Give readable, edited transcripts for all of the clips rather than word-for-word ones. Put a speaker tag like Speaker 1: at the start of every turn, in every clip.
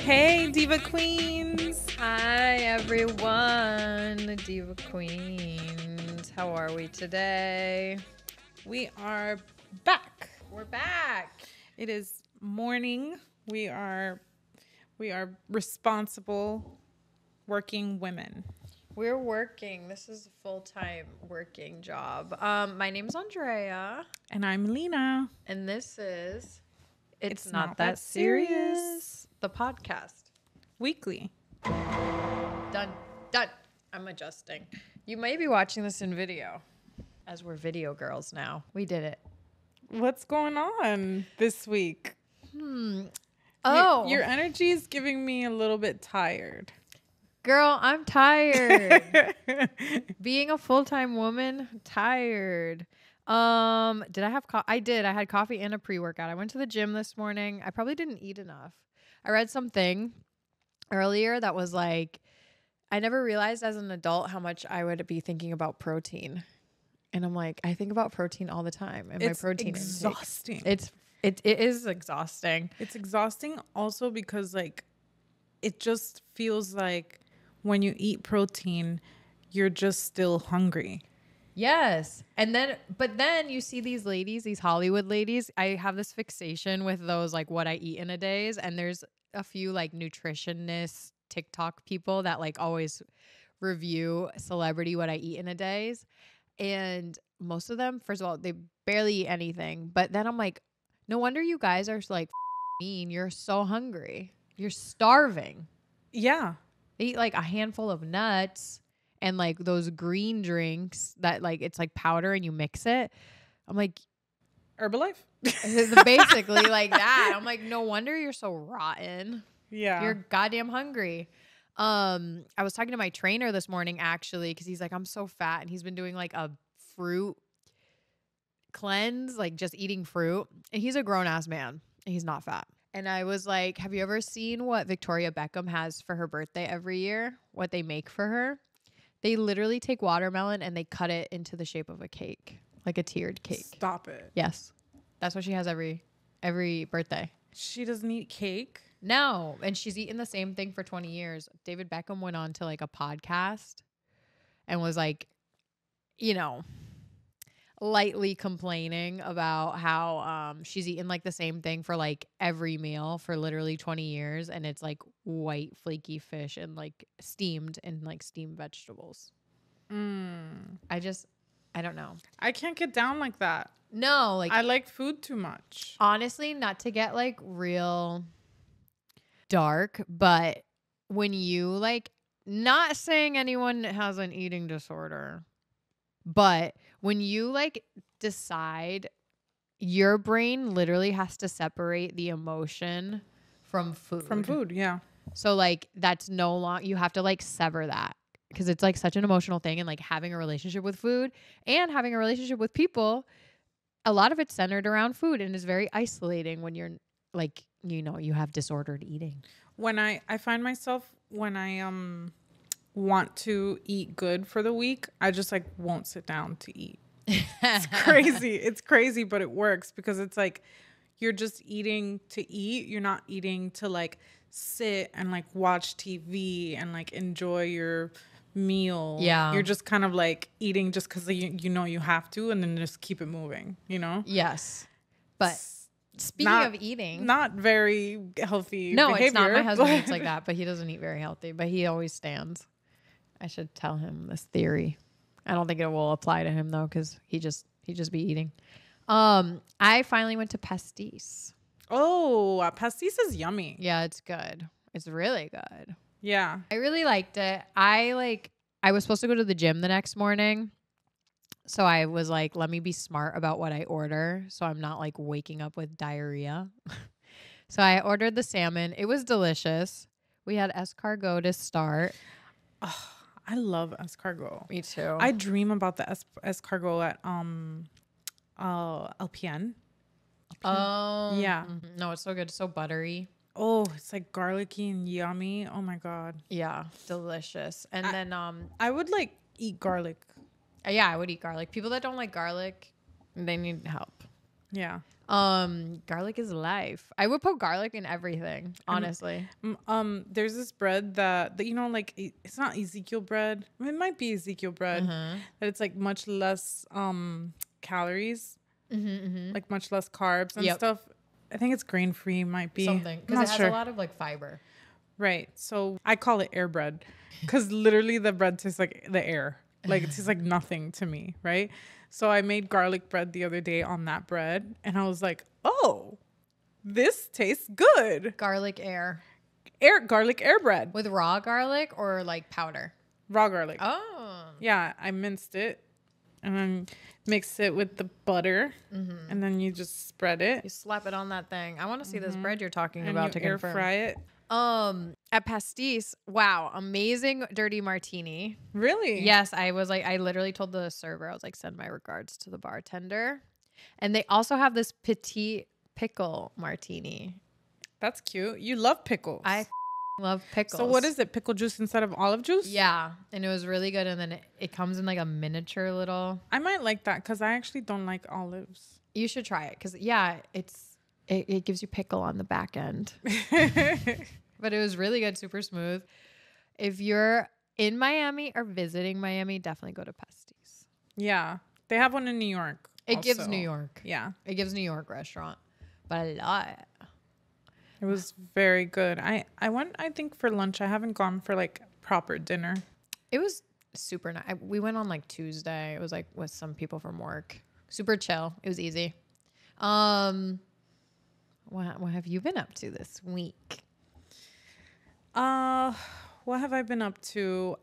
Speaker 1: Hey, Diva Queens.
Speaker 2: Hi, everyone. Diva Queens. How are we today?
Speaker 1: We are back.
Speaker 2: We're back.
Speaker 1: It is morning. We are responsible working women.
Speaker 2: We're working. This is a full-time working job. My name's Andrea.
Speaker 1: And I'm Lina.
Speaker 2: And this is
Speaker 1: It's Not That Serious.
Speaker 2: The podcast.
Speaker 1: Weekly.
Speaker 2: Done. I'm adjusting. You may be watching this in video, as we're video girls now. We did it.
Speaker 1: What's going on this week?
Speaker 2: Oh.
Speaker 1: Your energy is giving me a little bit tired.
Speaker 2: Girl, I'm tired. Being a full-time woman, tired. Did I have I did. I had coffee and a pre-workout. I went to the gym this morning. I probably didn't eat enough. I read something earlier that was like, I never realized as an adult how much I would be thinking about protein. And I'm like, I think about protein all the time. And
Speaker 1: It's
Speaker 2: my protein
Speaker 1: exhausting.
Speaker 2: intake. It is exhausting.
Speaker 1: It's exhausting also because like it just feels like when you eat protein, you're just still hungry.
Speaker 2: Yes. But then you see these ladies, these Hollywood ladies. I have this fixation with those, like what I eat in a days. And there's a few like nutritionist TikTok people that like always review celebrity what I eat in a days. And most of them, first of all, they barely eat anything. But then I'm like, no wonder you guys are like mean. You're so hungry. You're starving.
Speaker 1: Yeah.
Speaker 2: They eat like a handful of nuts and like those green drinks that like it's like powder and you mix it. I'm like,
Speaker 1: Herbalife?
Speaker 2: basically like that. I'm like, no wonder you're so rotten.
Speaker 1: Yeah.
Speaker 2: You're goddamn hungry. I was talking to my trainer this morning actually because he's like, I'm so fat, and he's been doing like a fruit cleanse, like just eating fruit. And he's a grown ass man and he's not fat. And I was like, have you ever seen what Victoria Beckham has for her birthday every year? What they make for her? They literally take watermelon and they cut it into the shape of a cake, like a tiered cake.
Speaker 1: Stop it.
Speaker 2: Yes. That's what she has every birthday.
Speaker 1: She doesn't eat cake?
Speaker 2: No. And she's eaten the same thing for 20 years. David Beckham went on to like a podcast and was like, you know, lightly complaining about how she's eaten like the same thing for like every meal for literally 20 years, and it's like white flaky fish and like steamed vegetables. I don't know.
Speaker 1: I can't get down like that.
Speaker 2: No, like
Speaker 1: I like food too much.
Speaker 2: honestly, not to get like real dark, but when you like, not saying anyone has an eating disorder, but when you like decide, your brain literally has to separate the emotion from food.
Speaker 1: From food, yeah.
Speaker 2: So like that's no longer, you have to like sever that because it's like such an emotional thing. And like having a relationship with food and having a relationship with people, a lot of it's centered around food and is very isolating when you're like, you know, you have disordered eating.
Speaker 1: When I find myself when I want to eat good for the week, I just like won't sit down to eat. It's crazy. It's crazy, but it works because it's like you're just eating to eat. You're not eating to like sit and like watch TV and like enjoy your meal.
Speaker 2: Yeah.
Speaker 1: You're just kind of like eating just because you know you have to, and then just keep it moving, you know?
Speaker 2: Yes. But speaking of eating.
Speaker 1: Not very healthy
Speaker 2: No, it's not.
Speaker 1: behavior,
Speaker 2: My husband
Speaker 1: but-
Speaker 2: eats like that, but he doesn't eat very healthy, but he always stands. I should tell him this theory. I don't think it will apply to him though, because he just be eating. I finally went to Pastis.
Speaker 1: Oh, pastis is yummy.
Speaker 2: Yeah, it's good. It's really good.
Speaker 1: Yeah.
Speaker 2: I really liked it. I was supposed to go to the gym the next morning. So I was like, let me be smart about what I order so I'm not like waking up with diarrhea. So I ordered the salmon. It was delicious. We had escargot to start.
Speaker 1: Oh, I love escargot.
Speaker 2: Me too.
Speaker 1: I dream about the escargot at LPN.
Speaker 2: Oh.
Speaker 1: Yeah.
Speaker 2: Mm-hmm. No, it's so good. It's so buttery.
Speaker 1: Oh, it's like garlicky and yummy. Oh my God.
Speaker 2: Yeah, delicious. And then
Speaker 1: I would like eat garlic.
Speaker 2: yeah, I would eat garlic. People that don't like garlic, they need help.
Speaker 1: Yeah.
Speaker 2: Garlic is life. I would put garlic in everything, honestly.
Speaker 1: There's this bread that you know, like it's not Ezekiel bread. I mean, it might be Ezekiel bread, that it's like much less calories, like much less carbs and stuff. I think it's grain free. Might be
Speaker 2: Something because it has a lot of like fiber.
Speaker 1: Right. So I call it air bread because literally the bread tastes like the air. Like it tastes like nothing to me. Right. So I made garlic bread the other day on that bread and I was like, oh, this tastes good.
Speaker 2: Garlic air.
Speaker 1: Garlic air bread.
Speaker 2: With raw garlic or like powder?
Speaker 1: Raw garlic.
Speaker 2: Oh.
Speaker 1: Yeah. I minced it and then mix it with the butter and then you just spread it.
Speaker 2: You slap it on that thing. I want to see this bread you're talking
Speaker 1: And
Speaker 2: about
Speaker 1: you
Speaker 2: to
Speaker 1: air
Speaker 2: confirm.
Speaker 1: fry it.
Speaker 2: At Pastis, wow, amazing dirty martini.
Speaker 1: Really?
Speaker 2: Yes, I was like, I literally told the server, I was like, send my regards to the bartender. And they also have this petite pickle martini.
Speaker 1: That's cute. You love pickles.
Speaker 2: I love pickles.
Speaker 1: So what is it? Pickle juice instead of olive juice?
Speaker 2: Yeah, and it was really good. And then it comes in like a miniature little.
Speaker 1: I might like that because I actually don't like olives.
Speaker 2: You should try it because it gives you pickle on the back end. But it was really good, super smooth. If you're in Miami or visiting Miami, definitely go to Pastis.
Speaker 1: Yeah. They have one in New York.
Speaker 2: It gives New York.
Speaker 1: Yeah.
Speaker 2: It gives New York restaurant. But I love it.
Speaker 1: It was very good. I went, I think, for lunch. I haven't gone for like proper dinner.
Speaker 2: It was super nice. We went on like Tuesday. It was like with some people from work. Super chill. It was easy. What have you been up to this week?
Speaker 1: What have I been up to?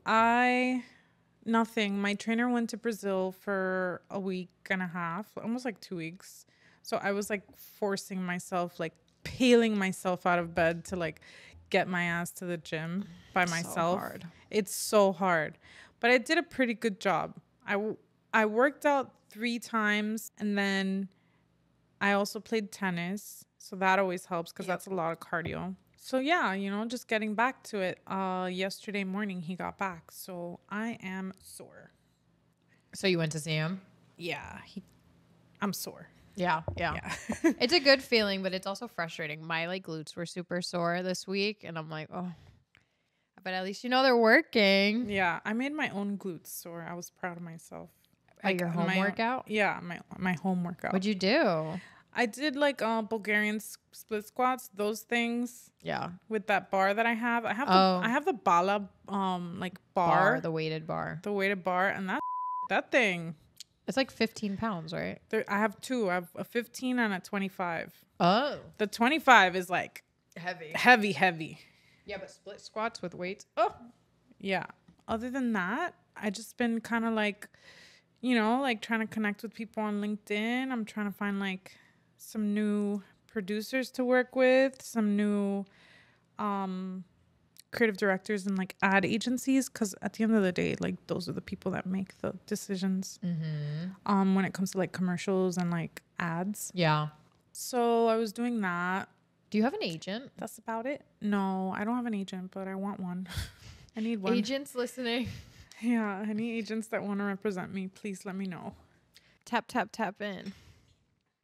Speaker 1: Nothing. My trainer went to Brazil for a week and a half, almost like 2 weeks. So I was like forcing myself, like peeling myself out of bed to like get my ass to the gym by myself.
Speaker 2: So hard.
Speaker 1: It's so hard. But I did a pretty good job. I worked out 3 times and then I also played tennis. So that always helps because that's a lot of cardio. So yeah, just getting back to it. Yesterday morning he got back, so I am sore.
Speaker 2: So you went to see him?
Speaker 1: Yeah, I'm sore.
Speaker 2: Yeah. It's a good feeling, but it's also frustrating. My like glutes were super sore this week, and I'm like, oh, but at least they're working.
Speaker 1: Yeah, I made my own glutes sore. I was proud of myself.
Speaker 2: At your home workout?
Speaker 1: Yeah, my home workout.
Speaker 2: What'd you do?
Speaker 1: I did like Bulgarian split squats, those things.
Speaker 2: Yeah.
Speaker 1: With that bar that I have. I have the Bala like bar.
Speaker 2: The weighted bar.
Speaker 1: The weighted bar, and that thing.
Speaker 2: It's like 15 pounds, right?
Speaker 1: I have 2. I have a 15 and a 25.
Speaker 2: Oh.
Speaker 1: The 25 is like heavy.
Speaker 2: Yeah, but split squats with weights. Oh.
Speaker 1: Yeah. Other than that, I just been kind of like, like trying to connect with people on LinkedIn. I'm trying to find like some new producers to work with, some new creative directors and like ad agencies, because at the end of the day, like those are the people that make the decisions when it comes to like commercials and like ads.
Speaker 2: Yeah.
Speaker 1: So I was doing that.
Speaker 2: Do you have an agent?
Speaker 1: That's about it. No, I don't have an agent, but I want one. I need one.
Speaker 2: Agents listening.
Speaker 1: Yeah, any agents that want to represent me, please let me know.
Speaker 2: Tap in.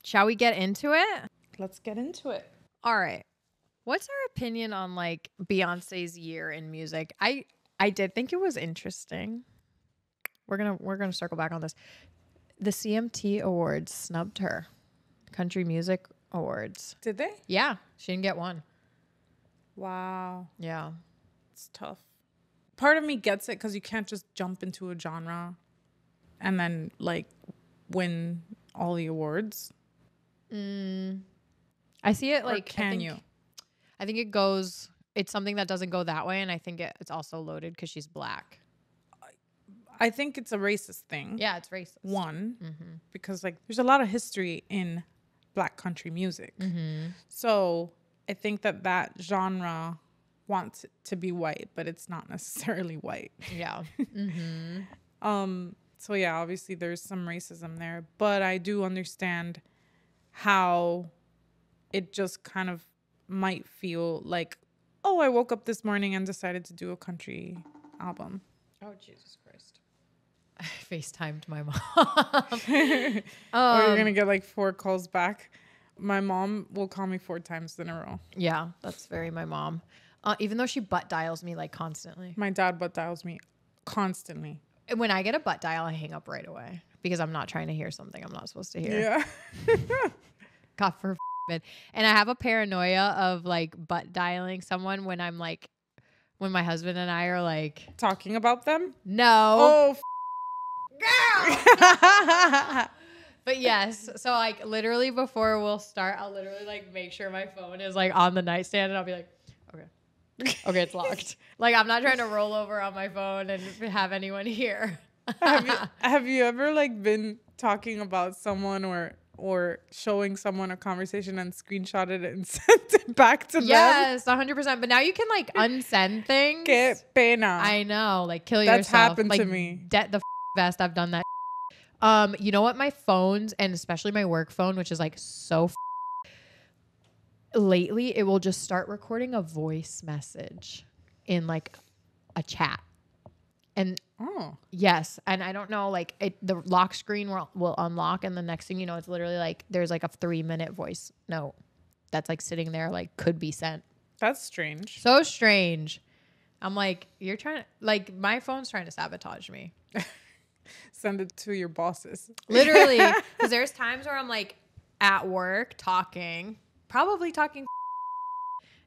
Speaker 2: Shall we get into it?
Speaker 1: Let's get into it.
Speaker 2: All right. What's our opinion on like Beyonce's year in music? I did think it was interesting. We're gonna circle back on this. The CMT Awards snubbed her. Country Music Awards.
Speaker 1: Did they?
Speaker 2: Yeah, she didn't get one.
Speaker 1: Wow.
Speaker 2: Yeah.
Speaker 1: It's tough. Part of me gets it because you can't just jump into a genre and then like win all the awards.
Speaker 2: I see it like, I think it goes, it's something that doesn't go that way. And I think it's also loaded because she's black.
Speaker 1: I think it's a racist thing.
Speaker 2: Yeah, it's racist.
Speaker 1: One, because like there's a lot of history in black country music. So I think that genre wants it to be white, but it's not necessarily white.
Speaker 2: Yeah.
Speaker 1: So yeah, obviously there's some racism there, but I do understand how it just kind of might feel like, oh, I woke up this morning and decided to do a country album.
Speaker 2: Oh, Jesus Christ. I FaceTimed my mom.
Speaker 1: Or you're gonna get like 4 calls back. My mom will call me 4 times in a row.
Speaker 2: Yeah, that's very my mom. Even though she butt dials me like constantly.
Speaker 1: My dad butt dials me constantly.
Speaker 2: When I get a butt dial, I hang up right away because I'm not trying to hear something I'm not supposed to hear.
Speaker 1: Yeah.
Speaker 2: God forbid. And I have a paranoia of like butt dialing someone when I'm like, when my husband and I are like
Speaker 1: Talking about them?
Speaker 2: no.
Speaker 1: Oh,
Speaker 2: Girl. But yes, so like literally before we'll start, I'll literally like make sure my phone is like on the nightstand and I'll be like, okay, it's locked. Like I'm not trying to roll over on my phone and have anyone hear.
Speaker 1: have you ever like been talking about someone or showing someone a conversation and screenshotted it and sent it back to them?
Speaker 2: Yes, 100%. But now you can like unsend things.
Speaker 1: Que pena.
Speaker 2: I know, like kill
Speaker 1: That's
Speaker 2: yourself.
Speaker 1: happened
Speaker 2: like,
Speaker 1: to me.
Speaker 2: The best. I've done that. You know what? My phones, and especially my work phone, which is like so lately, it will just start recording a voice message in like a chat. And yes, and I don't know, like the lock screen will unlock, and the next thing you know, it's literally like there's like a 3-minute voice note that's like sitting there, like could be sent.
Speaker 1: That's strange.
Speaker 2: So strange. I'm like, you're trying to, like, my phone's trying to sabotage me.
Speaker 1: Send it to your bosses.
Speaker 2: Literally, because there's times where I'm like at work probably talking,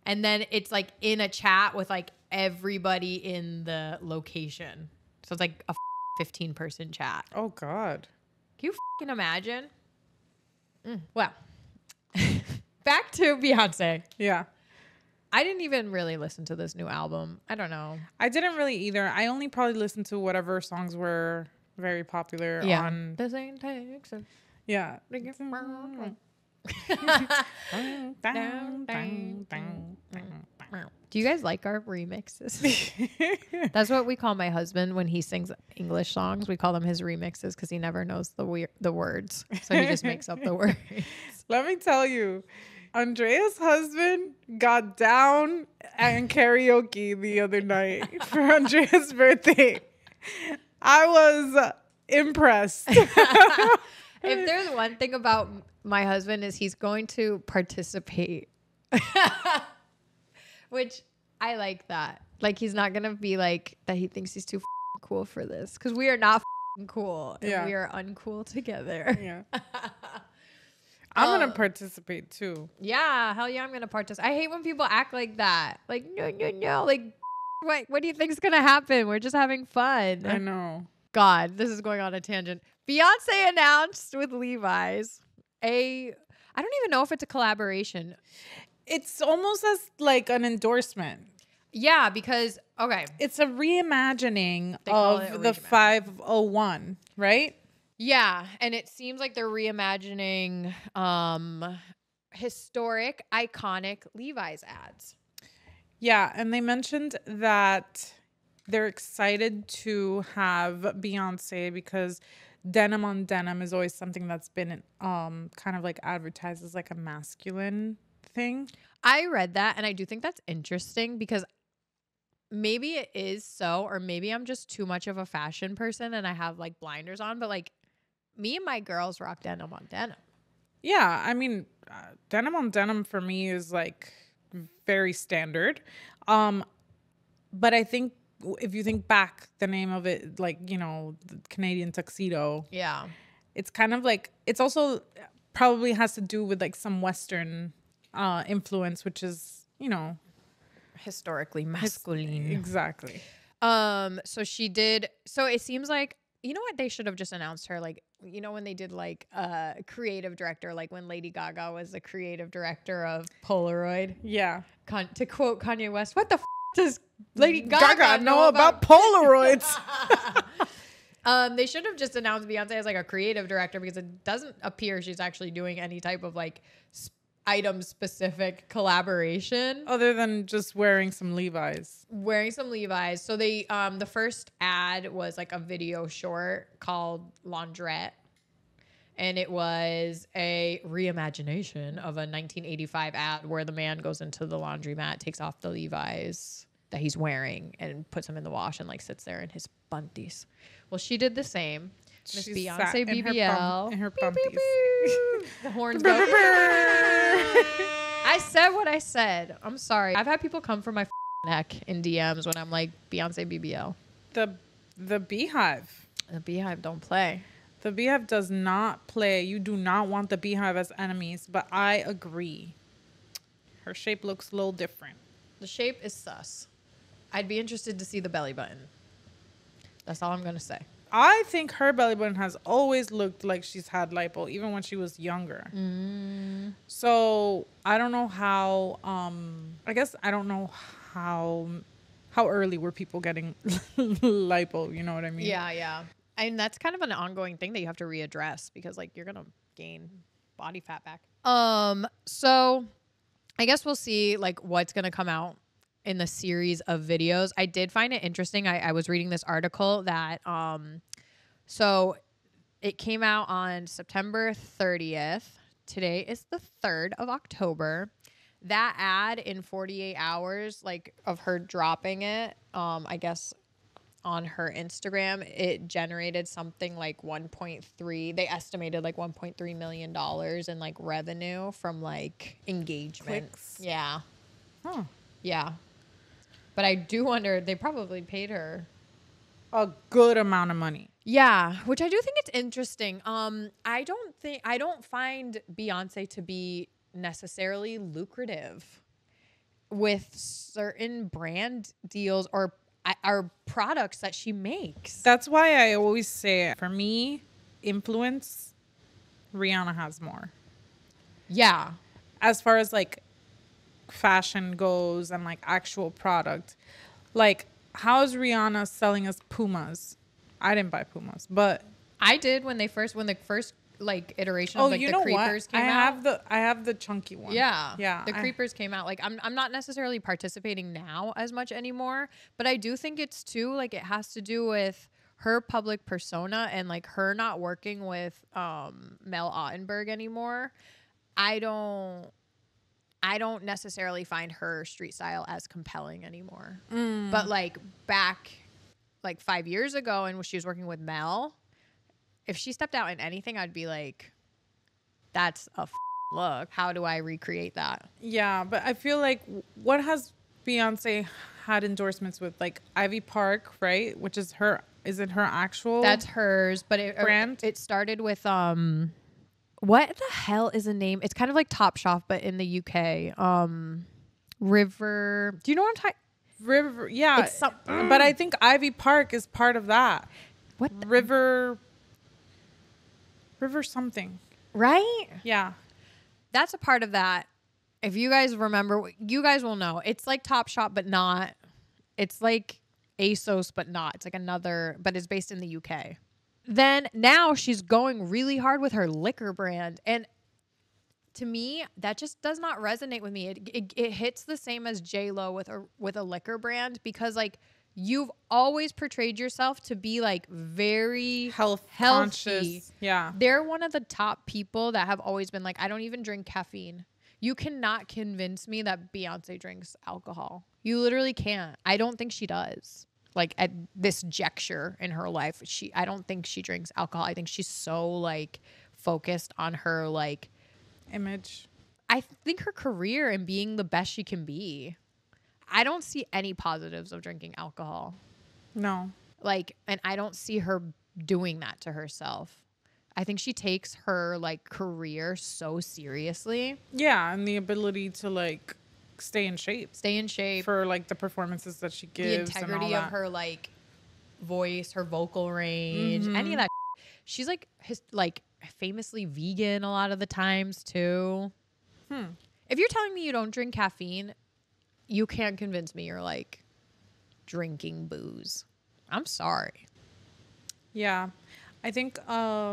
Speaker 2: and then it's like in a chat with like everybody in the location. So it's like a 15-person chat.
Speaker 1: Oh God.
Speaker 2: Can you fucking imagine? Well, back to Beyonce.
Speaker 1: Yeah.
Speaker 2: I didn't even really listen to this new album. I don't know.
Speaker 1: I didn't really either. I only probably listened to whatever songs were very popular on.
Speaker 2: The same takes.
Speaker 1: Yeah.
Speaker 2: Do you guys like our remixes? That's what we call my husband when he sings English songs. We call them his remixes because he never knows the words. So he just makes up the words.
Speaker 1: Let me tell you, Andrea's husband got down and karaoke the other night for Andrea's birthday. I was impressed.
Speaker 2: If there's one thing about my husband is he's going to participate. Which I like that. Like he's not going to be like that he thinks he's too cool for this because we are not cool. And we are uncool together.
Speaker 1: Yeah. I'm going to participate too.
Speaker 2: Yeah, hell yeah, I'm going to participate. I hate when people act like that. Like, no. Like, what do you think is going to happen? We're just having fun.
Speaker 1: I know.
Speaker 2: God, this is going on a tangent. Beyonce announced with Levi's I don't even know if it's a collaboration.
Speaker 1: It's almost as like an endorsement.
Speaker 2: Yeah, because, okay.
Speaker 1: It's a reimagining of the 501, right?
Speaker 2: Yeah, and it seems like they're reimagining historic, iconic Levi's ads.
Speaker 1: Yeah, and they mentioned that they're excited to have Beyonce because denim on denim is always something that's been kind of like advertised as like a masculine thing.
Speaker 2: I read that, and I do think that's interesting because maybe it is so, or maybe I'm just too much of a fashion person and I have like blinders on, but like me and my girls rock denim on denim.
Speaker 1: Yeah, I mean, denim on denim for me is like very standard. But I think if you think back, the name of it, like, you know, the Canadian tuxedo.
Speaker 2: Yeah.
Speaker 1: It's kind of like, it's also probably has to do with like some Western influence, which is, you know,
Speaker 2: historically masculine.
Speaker 1: Exactly.
Speaker 2: So she did. So it seems like, you know what? They should have just announced her, like, you know, when they did like creative director, like when Lady Gaga was the creative director of Polaroid.
Speaker 1: Yeah.
Speaker 2: To quote Kanye West, what the does Lady Gaga
Speaker 1: know about Polaroids?
Speaker 2: They should have just announced Beyonce as like a creative director because it doesn't appear she's actually doing any type of like item specific collaboration
Speaker 1: other than just wearing some Levi's.
Speaker 2: So they the first ad was like a video short called Laundrette, and it was a reimagination of a 1985 ad where the man goes into the laundromat, takes off the Levi's, that he's wearing and puts them in the wash and like sits there in his bunties. Well, she did the same. Miss Beyonce BBL.
Speaker 1: In her bunties.
Speaker 2: The horns go. I said what I said. I'm sorry. I've had people come for my neck in DMs when I'm like Beyonce BBL.
Speaker 1: The Beehive.
Speaker 2: The Beehive don't play.
Speaker 1: The Beehive does not play. You do not want the Beehive as enemies, but I agree. Her shape looks a little different.
Speaker 2: The shape is sus. I'd be interested to see the belly button. That's all I'm going to say.
Speaker 1: I think her belly button has always looked like she's had lipo, even when she was younger. So I don't know how, I guess I don't know how early were people getting lipo, you know what I mean?
Speaker 2: Yeah. And that's kind of an ongoing thing that you have to readdress because like you're going to gain body fat back. So I guess we'll see like what's going to come out in the series of videos. I did find it interesting. I was reading this article that, so it came out on September 30th. Today is the 3rd of October. That ad in 48 hours, like of her dropping it, I guess on her Instagram, it generated something like 1.3. They estimated like $1.3 million in like revenue from like engagement.
Speaker 1: Clicks.
Speaker 2: Yeah.
Speaker 1: Huh.
Speaker 2: Yeah. But I do wonder, they probably paid her
Speaker 1: A good amount of money.
Speaker 2: Yeah, which I do think it's interesting. I don't find Beyonce to be necessarily lucrative with certain brand deals or products that she makes.
Speaker 1: That's why I always say, for me, influence, Rihanna has more.
Speaker 2: Yeah.
Speaker 1: As far as like fashion goes and like actual product, like how is Rihanna selling us Pumas? I didn't buy Pumas, but
Speaker 2: I did when the first like iteration of like the creepers came out.
Speaker 1: I have the chunky one.
Speaker 2: Yeah. The creepers came out. Like I'm not necessarily participating now as much anymore, but I do think it's too like it has to do with her public persona and like her not working with Mel Ottenberg anymore. I don't necessarily find her street style as compelling anymore. But like back like 5 years ago and when she was working with Mel, if she stepped out in anything, I'd be like, that's a look. How do I recreate that?
Speaker 1: Yeah, but I feel like what has Beyonce had endorsements with? Like Ivy Park, right? Which is her, is it her actual?
Speaker 2: That's hers, but
Speaker 1: brand?
Speaker 2: It started with, what the hell is the name? It's kind of like Topshop, but in the UK. River. Do you know what I'm talking?
Speaker 1: River, yeah. But I think Ivy Park is part of that.
Speaker 2: What?
Speaker 1: River something.
Speaker 2: Right?
Speaker 1: Yeah.
Speaker 2: That's a part of that. If you guys remember, you guys will know. It's like Topshop, but not. It's like ASOS, but not. It's like another, but it's based in the UK. Then now she's going really hard with her liquor brand. And to me, that just does not resonate with me. It hits the same as J-Lo with a liquor brand because like you've always portrayed yourself to be like very
Speaker 1: healthy. Conscious. Yeah.
Speaker 2: They're one of the top people that have always been like, I don't even drink caffeine. You cannot convince me that Beyonce drinks alcohol. You literally can't. I don't think she does. Like at this juncture in her life, I don't think she drinks alcohol. I think she's so like focused on her like
Speaker 1: image.
Speaker 2: I think her career and being the best she can be. I don't see any positives of drinking alcohol.
Speaker 1: No.
Speaker 2: Like, and I don't see her doing that to herself. I think she takes her like career so seriously.
Speaker 1: Yeah, and the ability to like stay in shape for like the performances that she gives,
Speaker 2: the integrity
Speaker 1: and all
Speaker 2: of her like voice, her vocal range, any of that. She's like famously vegan a lot of the times too. If you're telling me you don't drink caffeine, you can't convince me you're like drinking booze. I'm sorry.
Speaker 1: Yeah, I think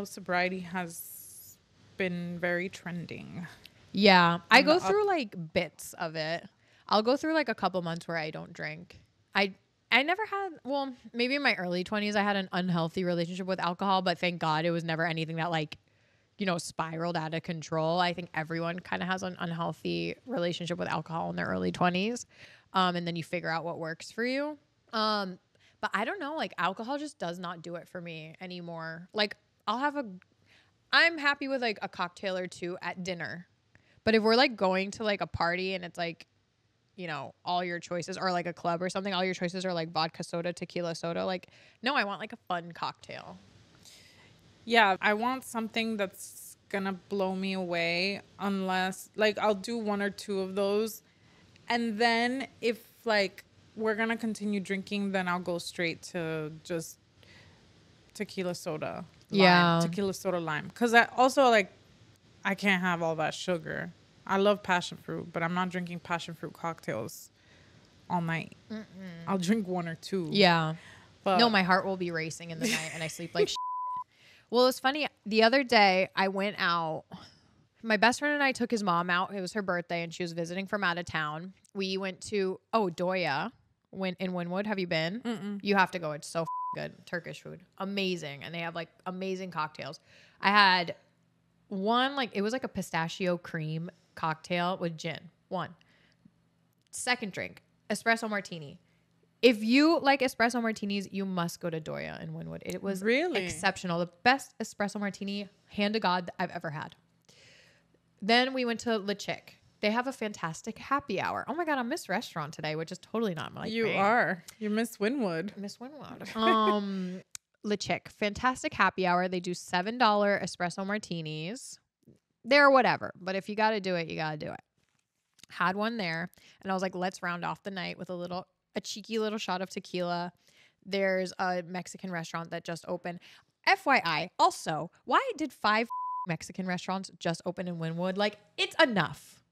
Speaker 1: sobriety has been very trending.
Speaker 2: Yeah, I go through like bits of it. I'll go through like a couple months where I don't drink. I never had, well, maybe in my early 20s I had an unhealthy relationship with alcohol, but thank God it was never anything that like, you know, spiraled out of control. I think everyone kind of has an unhealthy relationship with alcohol in their early 20s. And then you figure out what works for you. But I don't know, like alcohol just does not do it for me anymore. Like I'm happy with like a cocktail or two at dinner. But if we're like going to like a party and it's like, you know, all your choices, or like a club or something, all your choices are like vodka soda, tequila soda. Like, no, I want like a fun cocktail.
Speaker 1: Yeah, I want something that's gonna blow me away, unless like I'll do one or two of those. And then if like we're gonna continue drinking, then I'll go straight to just tequila soda.
Speaker 2: Yeah.
Speaker 1: Tequila soda lime. Cause I also like, I can't have all that sugar. I love passion fruit, but I'm not drinking passion fruit cocktails all night. I'll drink one or two.
Speaker 2: Yeah.
Speaker 1: But
Speaker 2: No, my heart will be racing in the night and I sleep like shit. Well, it's funny. The other day I went out. My best friend and I took his mom out. It was her birthday and she was visiting from out of town. We went to, Doya in Wynwood. Have you been?
Speaker 1: Mm-mm.
Speaker 2: You have to go. It's so good. Turkish food. Amazing. And they have like amazing cocktails. I had one, like, it was like a pistachio cream cocktail with gin. One. Second drink, espresso martini. If you like espresso martinis, you must go to Doya in Wynwood. It was
Speaker 1: really
Speaker 2: exceptional. The best espresso martini, hand to God, that I've ever had. Then we went to Le Chick. They have a fantastic happy hour. Oh my God, I miss restaurant today, which is totally not my
Speaker 1: You
Speaker 2: thing.
Speaker 1: are. You miss Wynwood.
Speaker 2: Miss Wynwood. Le Chick, fantastic happy hour. They do $7 espresso martinis. They're whatever, but if you got to do it, you got to do it. Had one there, and I was like, let's round off the night with a cheeky little shot of tequila. There's a Mexican restaurant that just opened. FYI, also, why did 5 Mexican restaurants just open in Wynwood? Like, it's enough.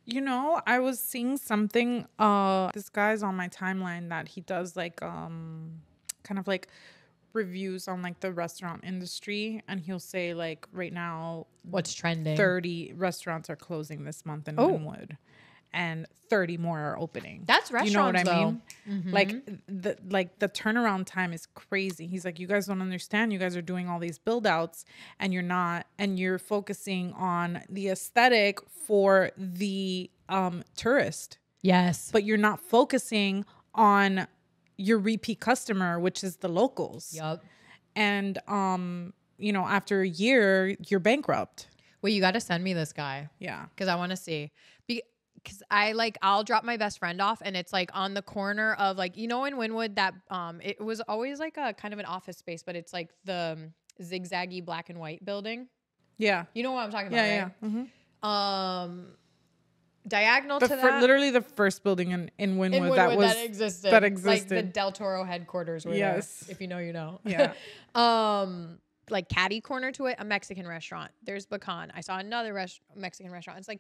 Speaker 1: You know, I was seeing something, this guy's on my timeline that he does like kind of like reviews on like the restaurant industry, and he'll say like right now
Speaker 2: What's trending?
Speaker 1: 30 restaurants are closing this month in Wynwood, and 30 more are opening.
Speaker 2: That's restaurants,
Speaker 1: you know what I mean?
Speaker 2: Mm-hmm.
Speaker 1: Like the turnaround time is crazy. He's like, you guys don't understand. You guys are doing all these build outs and you're focusing on the aesthetic for the tourist.
Speaker 2: Yes.
Speaker 1: But you're not focusing on your repeat customer, which is the locals.
Speaker 2: Yup.
Speaker 1: And you know, after a year, you're bankrupt.
Speaker 2: Wait, you got to send me this guy.
Speaker 1: Yeah.
Speaker 2: Because I want to see. Because I'll drop my best friend off, and it's like on the corner of like, you know, in Wynwood that it was always like a kind of an office space, but it's like the zigzaggy black and white building.
Speaker 1: Yeah.
Speaker 2: You know what I'm talking about, right?
Speaker 1: Yeah. Mm-hmm.
Speaker 2: Diagonal to that.
Speaker 1: Literally the first building in Wynwood that
Speaker 2: existed. Like the Del Toro headquarters were there. If you know, you know.
Speaker 1: Yeah.
Speaker 2: Like catty corner to it, a Mexican restaurant. There's Bacan. I saw another Mexican restaurant. It's like,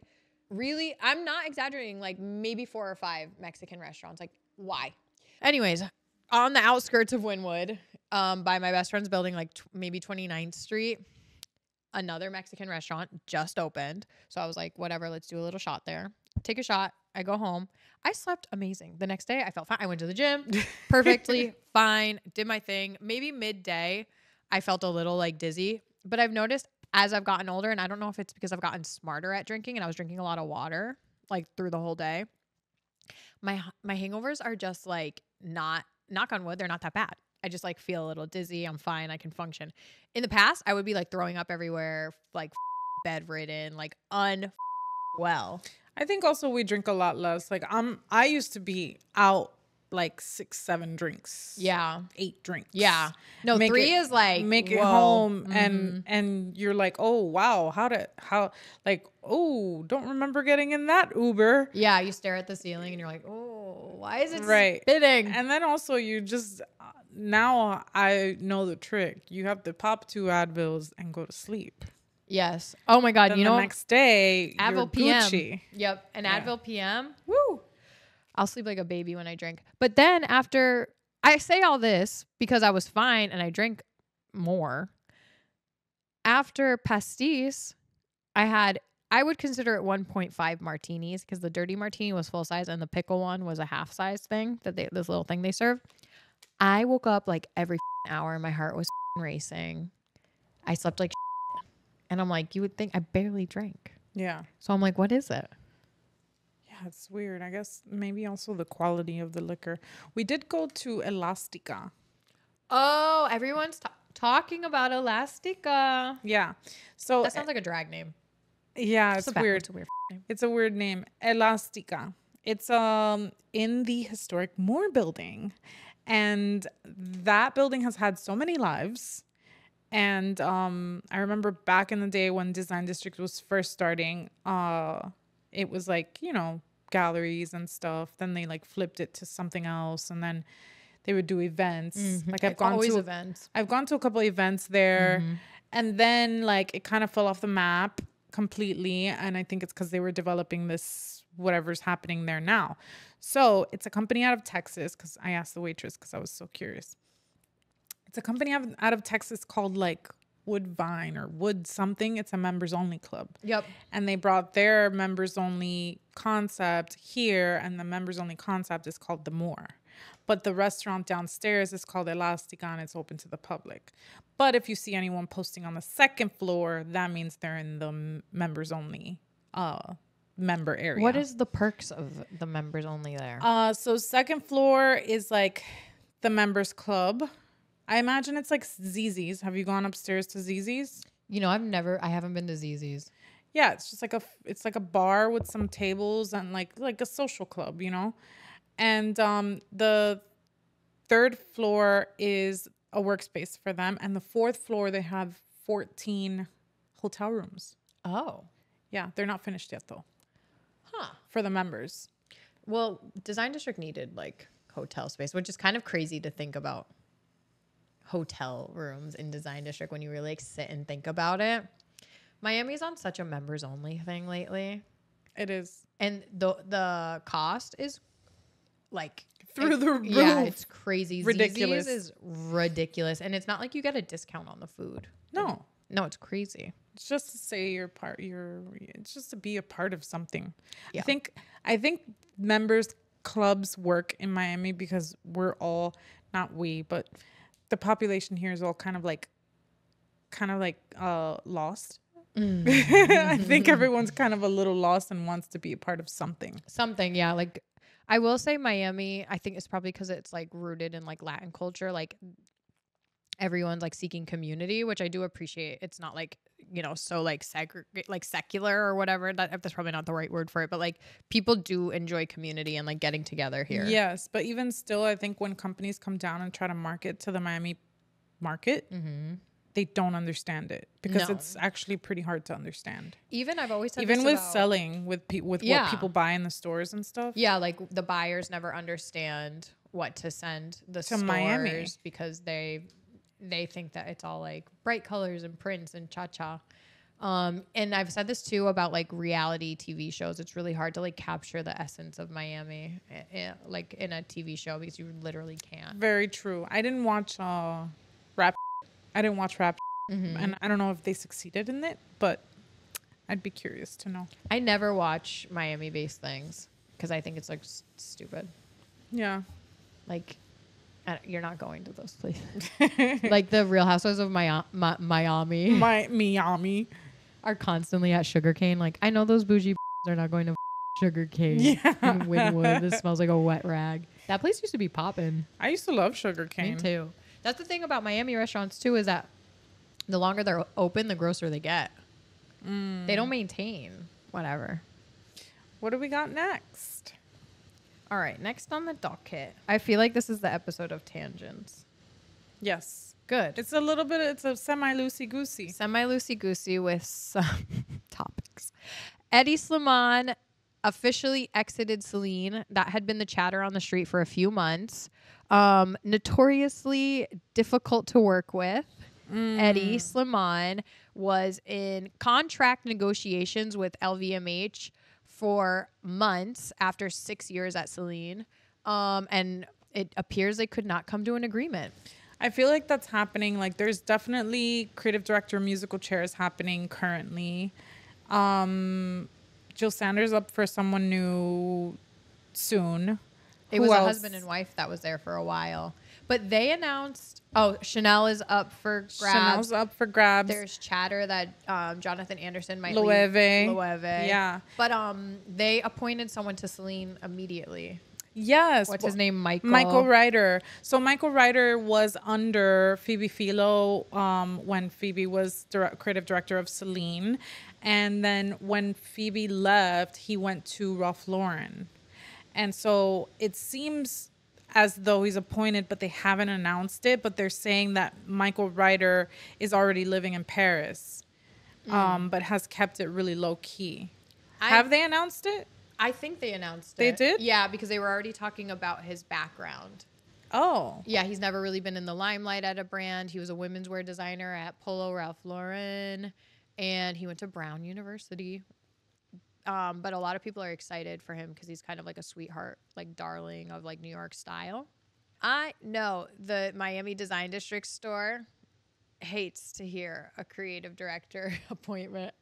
Speaker 2: really, I'm not exaggerating, like maybe 4 or 5 Mexican restaurants. Like, why? Anyways, on the outskirts of Wynwood, by my best friend's building, like maybe 29th Street, another Mexican restaurant just opened. So I was like, whatever, let's do a little shot there. Take a shot. I go home. I slept amazing. The next day, I felt fine. I went to the gym perfectly fine. Did my thing. Maybe midday, I felt a little like dizzy. But I've noticed as I've gotten older, and I don't know if it's because I've gotten smarter at drinking and I was drinking a lot of water like through the whole day. My hangovers are just like not, knock on wood, they're not that bad. I just like feel a little dizzy. I'm fine. I can function. In the past, I would be like throwing up everywhere, like bedridden, like unwell.
Speaker 1: I think also we drink a lot less. Like I used to be out like 6, 7 drinks.
Speaker 2: Yeah.
Speaker 1: 8 drinks.
Speaker 2: Yeah. No, 3 is like
Speaker 1: make it home and you're like, oh wow, don't remember getting in that Uber.
Speaker 2: Yeah, you stare at the ceiling and you're like, oh, why is it
Speaker 1: right.
Speaker 2: spitting?
Speaker 1: And then also you just now I know the trick. You have to pop 2 Advils and go to sleep.
Speaker 2: Yes. Oh my God.
Speaker 1: Then
Speaker 2: you know,
Speaker 1: the next day,
Speaker 2: Advil
Speaker 1: you're
Speaker 2: PM.
Speaker 1: Gucci.
Speaker 2: Yep. An Advil PM. Woo. I'll sleep like a baby when I drink. But then after, I say all this because I was fine and I drank more. After pastis, I would consider it 1.5 martinis because the dirty martini was full size and the pickle one was a half size thing this little thing they serve. I woke up like every hour and my heart was racing. I slept like and I'm like, you would think I barely drank.
Speaker 1: Yeah.
Speaker 2: So I'm like, what is it?
Speaker 1: Yeah. Yeah, it's weird. I guess maybe also the quality of the liquor. We did go to Elastica.
Speaker 2: Oh, everyone's talking about Elastica.
Speaker 1: Yeah. So
Speaker 2: That sounds like a drag name.
Speaker 1: yeah, it's weird.
Speaker 2: It's a weird name.
Speaker 1: It's a weird name. Elastica. It's in the historic Moore building. And that building has had so many lives. And I remember back in the day when Design District was first starting, it was like, you know, galleries and stuff. Then they like flipped it to something else, and then they would do events. Like I've gone to
Speaker 2: events.
Speaker 1: I've gone to a couple of events there, and then like it kind of fell off the map completely. And I think it's because they were developing this whatever's happening there now. So it's a company out of Texas, because I asked the waitress because I was so curious. It's a company out of Texas called like Woodvine or Wood something. It's a members only club.
Speaker 2: Yep.
Speaker 1: And they brought their members only concept here, and the members only concept is called the Moore. But the restaurant downstairs is called Elastica, and it's open to the public. But if you see anyone posting on the second floor, that means they're in the members only member area.
Speaker 2: What is the perks of the members only there?
Speaker 1: So second floor is like the members club. I imagine it's like ZZ's. Have you gone upstairs to ZZ's?
Speaker 2: You know, I haven't been to ZZ's.
Speaker 1: Yeah, it's just like a bar with some tables and like a social club, you know? And the third floor is a workspace for them, and the fourth floor they have 14 hotel rooms.
Speaker 2: Oh.
Speaker 1: Yeah, they're not finished yet though.
Speaker 2: Huh.
Speaker 1: For the members.
Speaker 2: Well, Design District needed like hotel space, which is kind of crazy to think about. Hotel rooms in Design District when you really like sit and think about it. Miami's on such a members only thing lately.
Speaker 1: It is.
Speaker 2: And the cost is like
Speaker 1: through the roof.
Speaker 2: Yeah, it's crazy.
Speaker 1: Ridiculous.
Speaker 2: ZZ's is ridiculous. And it's not like you get a discount on the food.
Speaker 1: No.
Speaker 2: No, it's crazy.
Speaker 1: It's just to say you're part. It's just to be a part of something.
Speaker 2: Yeah.
Speaker 1: I think members clubs work in Miami because we're all but the population here is all kind of like lost. I think everyone's kind of a little lost and wants to be a part of something.
Speaker 2: Something, yeah. Like I will say Miami, I think it's probably because it's like rooted in like Latin culture. Like everyone's like seeking community, which I do appreciate. It's not like, you know, so like like secular or whatever. That's probably not the right word for it, but like people do enjoy community and like getting together here.
Speaker 1: Yes, but even still, I think when companies come down and try to market to the Miami market, they don't understand it because it's actually pretty hard to understand.
Speaker 2: Even I've always said
Speaker 1: even with selling with what people buy in the stores and stuff.
Speaker 2: Yeah, like the buyers never understand what to send the stores
Speaker 1: Miami
Speaker 2: because they think that it's all like bright colors and prints and cha-cha. And I've said this too about like reality TV shows. It's really hard to like capture the essence of Miami like in a TV show because you literally can't.
Speaker 1: Very true. I didn't watch rap. I didn't watch rap. And I don't know if they succeeded in it, but I'd be curious to know.
Speaker 2: I never watch Miami-based things because I think it's like stupid.
Speaker 1: Yeah.
Speaker 2: Like you're not going to those places. Like the Real Housewives of Miami.
Speaker 1: Miami
Speaker 2: are constantly at Sugarcane. Like I know those bougie are not going to Sugarcane in Wynwood. This smells like a wet rag. That place used to be popping.
Speaker 1: I used to love Sugarcane.
Speaker 2: Me too. That's the thing about Miami restaurants too, is that the longer they're open, the grosser they get. They don't maintain whatever.
Speaker 1: What do we got next?
Speaker 2: All right, next on the docket. I feel like this is the episode of tangents.
Speaker 1: Yes.
Speaker 2: Good.
Speaker 1: It's a semi-loosey-goosey.
Speaker 2: Semi-loosey-goosey with some topics. Hedi Slimane officially exited Celine. That had been the chatter on the street for a few months. Notoriously difficult to work with. Hedi Slimane was in contract negotiations with LVMH for months after 6 years at Celine. And it appears they could not come to an agreement.
Speaker 1: I feel like that's happening. Like there's definitely creative director musical chairs happening currently. Jill Sanders up for someone new soon.
Speaker 2: It was a husband and wife that was there for a while. But they announced Oh, Chanel is up for grabs.
Speaker 1: Chanel's up for grabs.
Speaker 2: There's chatter that Jonathan Anderson might
Speaker 1: Loewe.
Speaker 2: leave. Loewe.
Speaker 1: Yeah.
Speaker 2: But they appointed someone to Celine immediately.
Speaker 1: Yes.
Speaker 2: What's his name?
Speaker 1: Michael Ryder. So Michael Ryder was under Phoebe Philo when Phoebe was creative director of Celine. And then when Phoebe left, he went to Ralph Lauren. And so it seems as though he's appointed, but they haven't announced it. But they're saying that Michael Ryder is already living in Paris, but has kept it really low key. Have they announced it?
Speaker 2: I think they announced it.
Speaker 1: They did?
Speaker 2: Yeah, because they were already talking about his background.
Speaker 1: Oh.
Speaker 2: Yeah, he's never really been in the limelight at a brand. He was a women's wear designer at Polo Ralph Lauren, and he went to Brown University. But a lot of people are excited for him because he's kind of like a sweetheart, like darling of like New York style. I know the Miami Design District store hates to hear a creative director appointment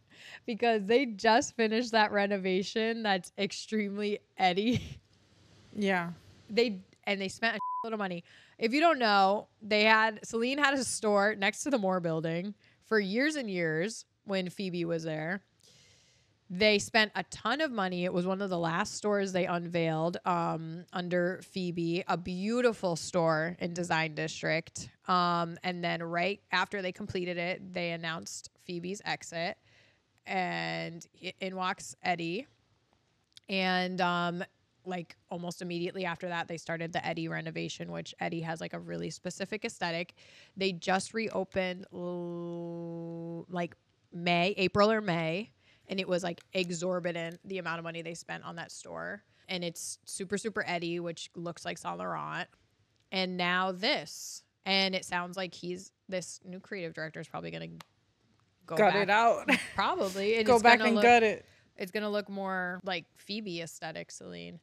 Speaker 2: because they just finished that renovation that's extremely Eddie.
Speaker 1: Yeah.
Speaker 2: They spent a lot of money. If you don't know, Celine had a store next to the Moore building for years and years when Phoebe was there. They spent a ton of money. It was one of the last stores they unveiled under Phoebe, a beautiful store in Design District. And then right after they completed it, they announced Phoebe's exit. And in walks Eddie. And like almost immediately after that, they started the Eddie renovation, which Eddie has like a really specific aesthetic. They just reopened like April or May. And it was like exorbitant, the amount of money they spent on that store. And it's super, super Eddie, which looks like Saint Laurent. And now this. And it sounds like this new creative director is probably going to
Speaker 1: gut it out.
Speaker 2: Probably. And
Speaker 1: Go back and gut it.
Speaker 2: It's going to look more like Phoebe aesthetic, Celine.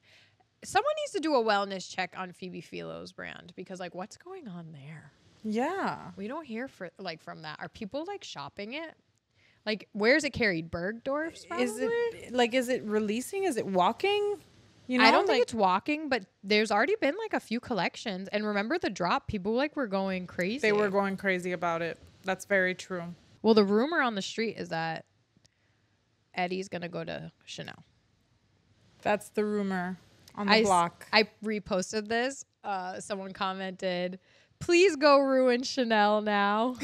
Speaker 2: Someone needs to do a wellness check on Phoebe Philo's brand because like what's going on there?
Speaker 1: Yeah.
Speaker 2: We don't hear from that. Are people like shopping it? Like, where's it carried? Bergdorf's probably?
Speaker 1: Is it releasing? Is it walking? You know,
Speaker 2: I don't think it's walking, but there's already been like a few collections. And remember the drop? People like were going crazy.
Speaker 1: They were going crazy about it. That's very true.
Speaker 2: Well, the rumor on the street is that Eddie's going to go to Chanel. That's
Speaker 1: the rumor on the block.
Speaker 2: I reposted this. Someone commented, please go ruin Chanel now.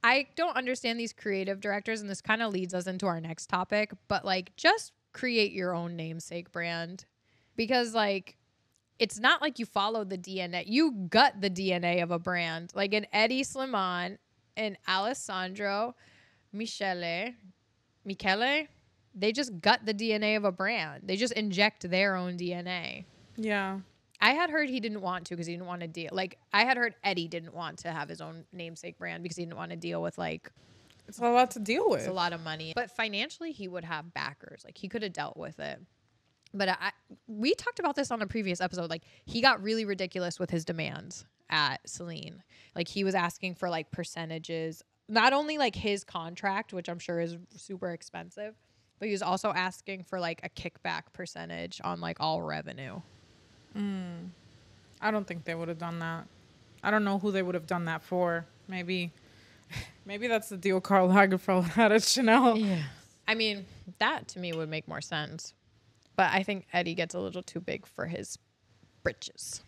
Speaker 2: I don't understand these creative directors, and this kind of leads us into our next topic, but like just create your own namesake brand because like it's not like you follow the DNA. You gut the DNA of a brand. Like an Hedi Slimane and Alessandro Michele, they just gut the DNA of a brand. They just inject their own DNA.
Speaker 1: Yeah.
Speaker 2: I had heard he didn't want to because he didn't want to deal. Like, I had heard Eddie didn't want to have his own namesake brand because he didn't want to deal with, like...
Speaker 1: It's a lot to deal with.
Speaker 2: It's a lot of money. But financially, he would have backers. Like, he could have dealt with it. But we talked about this on a previous episode. Like, he got really ridiculous with his demands at Celine. Like, he was asking for, like, percentages. Not only, like, his contract, which I'm sure is super expensive, but he was also asking for, like, a kickback percentage on, like, all revenue.
Speaker 1: I don't think they would have done that. I don't know who they would have done that for. Maybe that's the deal Karl Lagerfeld had at Chanel.
Speaker 2: Yeah. I mean, that to me would make more sense. But I think Eddie gets a little too big for his britches.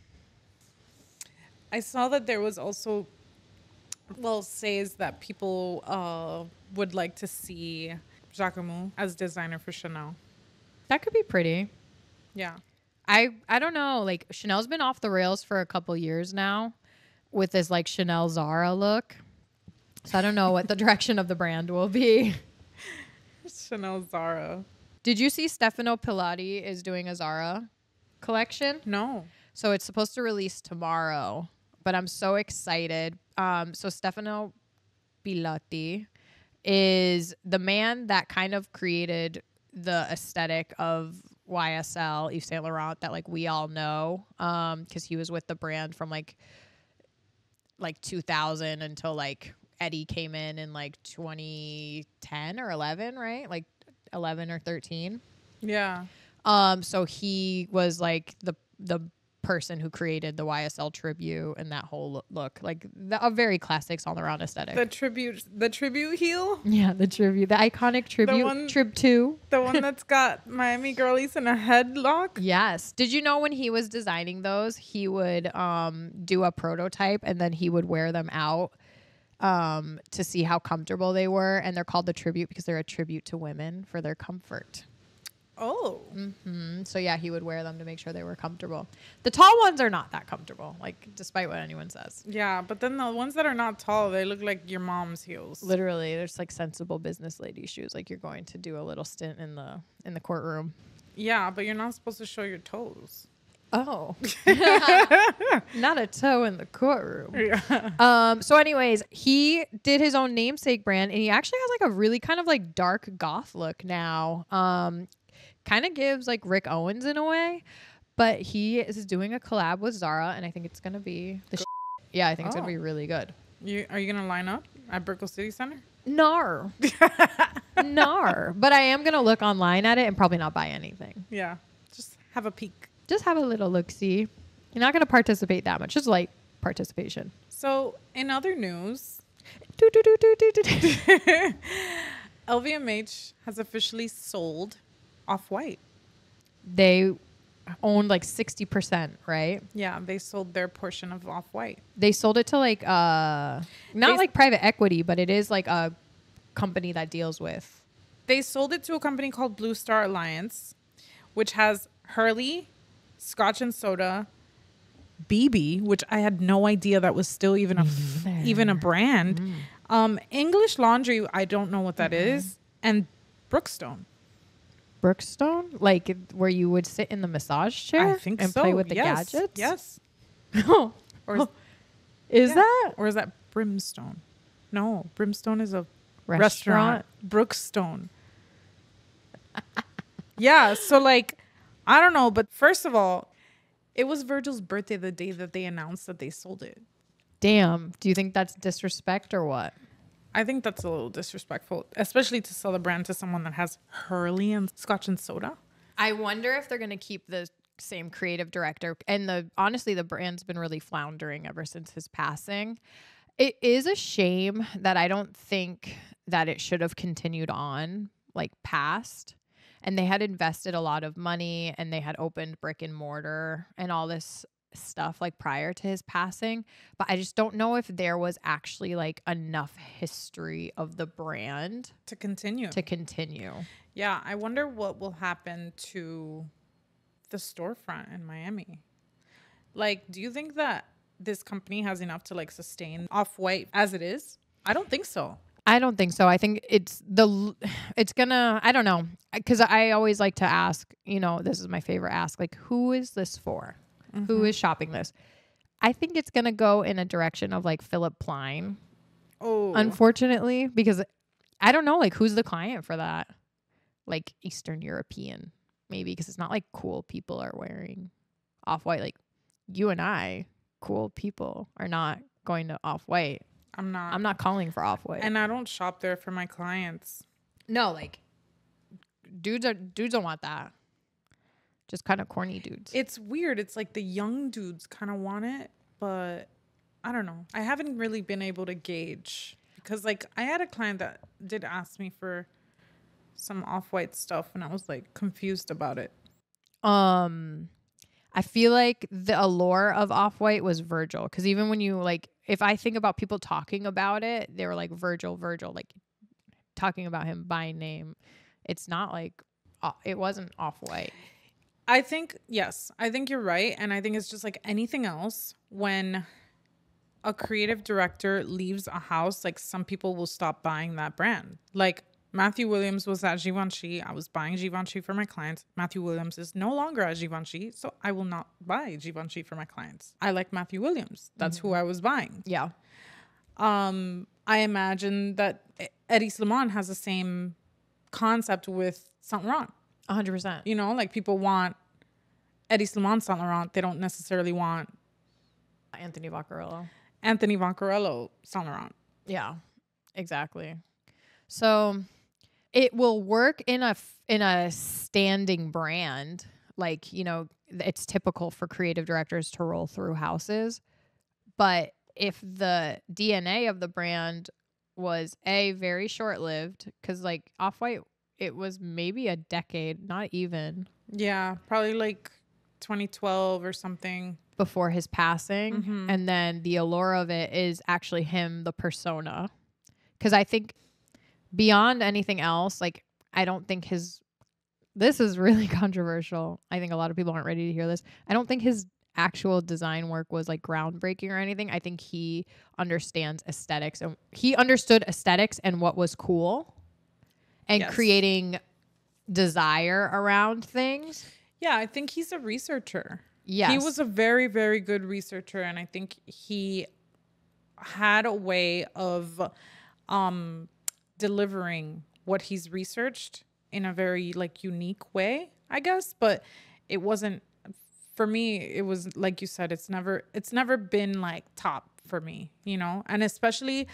Speaker 1: I saw that there was also, says that people would like to see Jacquemus as designer for Chanel.
Speaker 2: That could be pretty.
Speaker 1: Yeah.
Speaker 2: I don't know. Like, Chanel's been off the rails for a couple years now with this, like, Chanel Zara look. So I don't know what the direction of the brand will be.
Speaker 1: Chanel Zara.
Speaker 2: Did you see Stefano Pilati is doing a Zara collection?
Speaker 1: No.
Speaker 2: So it's supposed to release tomorrow, but I'm so excited. So Stefano Pilati is the man that kind of created the aesthetic of YSL, Yves Saint Laurent, that like we all know, because he was with the brand from like 2000 until like Eddie came in like 2010 or 11, right? Like 11 or 13.
Speaker 1: Yeah.
Speaker 2: So he was like the person who created the YSL tribute and that whole look. Like a very classic Saint Laurent aesthetic.
Speaker 1: The tribute heel.
Speaker 2: Yeah, the iconic tribute, Trib 2.
Speaker 1: The one that's got Miami girlies in a headlock.
Speaker 2: Yes. Did you know when he was designing those, he would do a prototype and then he would wear them out to see how comfortable they were, and they're called the tribute because they're a tribute to women for their comfort.
Speaker 1: Oh.
Speaker 2: So yeah, he would wear them to make sure they were comfortable. The tall ones are not that comfortable, like despite what anyone says.
Speaker 1: Yeah, but then the ones that are not tall, they look like your mom's heels.
Speaker 2: Literally, there's like sensible business lady shoes, like you're going to do a little stint in the courtroom.
Speaker 1: Yeah, but you're not supposed to show your toes.
Speaker 2: Oh. Not a toe in the courtroom.
Speaker 1: Yeah.
Speaker 2: So anyways, he did his own namesake brand, and he actually has like a really kind of like dark goth look now. Kind of gives like Rick Owens in a way, but he is doing a collab with Zara, and I think it's going to be yeah, I think it's going to be really good.
Speaker 1: Are you going to line up at Brickell City Center?
Speaker 2: Nar. Nar. But I am going to look online at it and probably not buy anything.
Speaker 1: Yeah. Just have a peek.
Speaker 2: Just have a little look-see. You're not going to participate that much. Just light participation.
Speaker 1: So, in other news, LVMH has officially sold Off-White.
Speaker 2: They owned like 60%, right?
Speaker 1: Yeah, they sold their portion of Off-White.
Speaker 2: They sold it to like not like private equity, but it is like a company that deals with.
Speaker 1: They sold it to a company called Bluestar Alliance, which has Hurley, Scotch and Soda, BB, which I had no idea that was still even a brand. English Laundry, I don't know what that is, and Brookstone.
Speaker 2: Brookstone, like where you would sit in the massage chair
Speaker 1: I think
Speaker 2: and
Speaker 1: so.
Speaker 2: play with the
Speaker 1: Yes.
Speaker 2: gadgets.
Speaker 1: Yes.
Speaker 2: Or is that
Speaker 1: or is that Brimstone? No, Brimstone is a
Speaker 2: restaurant.
Speaker 1: Brookstone. Yeah, so like I don't know, but first of all, it was Virgil's birthday the day that they announced that they sold it.
Speaker 2: Damn. Do you think that's disrespect or what?
Speaker 1: I think that's a little disrespectful, especially to sell a brand to someone that has Hurley and Scotch and Soda.
Speaker 2: I wonder if they're going to keep the same creative director. And honestly, the brand's been really floundering ever since his passing. It is a shame that I don't think that it should have continued on like past. And they had invested a lot of money and they had opened brick and mortar and all this stuff like prior to his passing. But I just don't know if there was actually like enough history of the brand
Speaker 1: to continue. Yeah, I wonder what will happen to the storefront in Miami. Like, do you think that this company has enough to like sustain Off-White as it is? I don't think so.
Speaker 2: I don't think so. I think it's gonna, I don't know. Because I always like to ask, you know, this is my favorite ask, like, who is this for? Mm-hmm. Who is shopping this? I think it's going to go in a direction of like Philip Plein. Oh. Unfortunately, because I don't know, like, who's the client for that? Like Eastern European, maybe, because it's not like cool people are wearing Off-White. Like you and I, cool people, are not going to Off-White. I'm not calling for Off-White.
Speaker 1: And I don't shop there for my clients.
Speaker 2: No, like dudes don't want that. Just kind of corny dudes.
Speaker 1: It's weird. It's like the young dudes kind of want it, but I don't know. I haven't really been able to gauge because like I had a client that did ask me for some Off-White stuff and I was like confused about it.
Speaker 2: I feel like the allure of Off-White was Virgil, because even when you like, if I think about people talking about it, they were like Virgil, like talking about him by name. It's not like it wasn't Off-White.
Speaker 1: I think you're right, and I think it's just like anything else. When a creative director leaves a house, like some people will stop buying that brand. Like Matthew Williams was at Givenchy. I was buying Givenchy for my clients. Matthew Williams is no longer at Givenchy, so I will not buy Givenchy for my clients. I like Matthew Williams. That's who I was buying.
Speaker 2: Yeah.
Speaker 1: I imagine that Hedi Slimane has the same concept with Saint Laurent.
Speaker 2: 100%.
Speaker 1: You know, like people want Hedi Slimane Saint Laurent. They don't necessarily want
Speaker 2: Anthony Vaccarello
Speaker 1: Saint Laurent.
Speaker 2: Yeah, exactly. So it will work in a standing brand like, you know, it's typical for creative directors to roll through houses. But if the DNA of the brand was very short-lived, because like Off-White, it was maybe a decade, not even.
Speaker 1: Yeah, probably like 2012 or something.
Speaker 2: Before his passing. And then the allure of it is actually him, the persona. Because I think beyond anything else, like, I don't think this is really controversial. I think a lot of people aren't ready to hear this. I don't think his actual design work was like groundbreaking or anything. I think he understands aesthetics, and he understood aesthetics and what was cool and creating desire around things.
Speaker 1: Yeah, I think he's a researcher.
Speaker 2: Yes.
Speaker 1: He was a very, very good researcher, and I think he had a way of delivering what he's researched in a very like unique way, I guess. But it wasn't, for me, it was like you said, it's never been like top for me, you know? And especially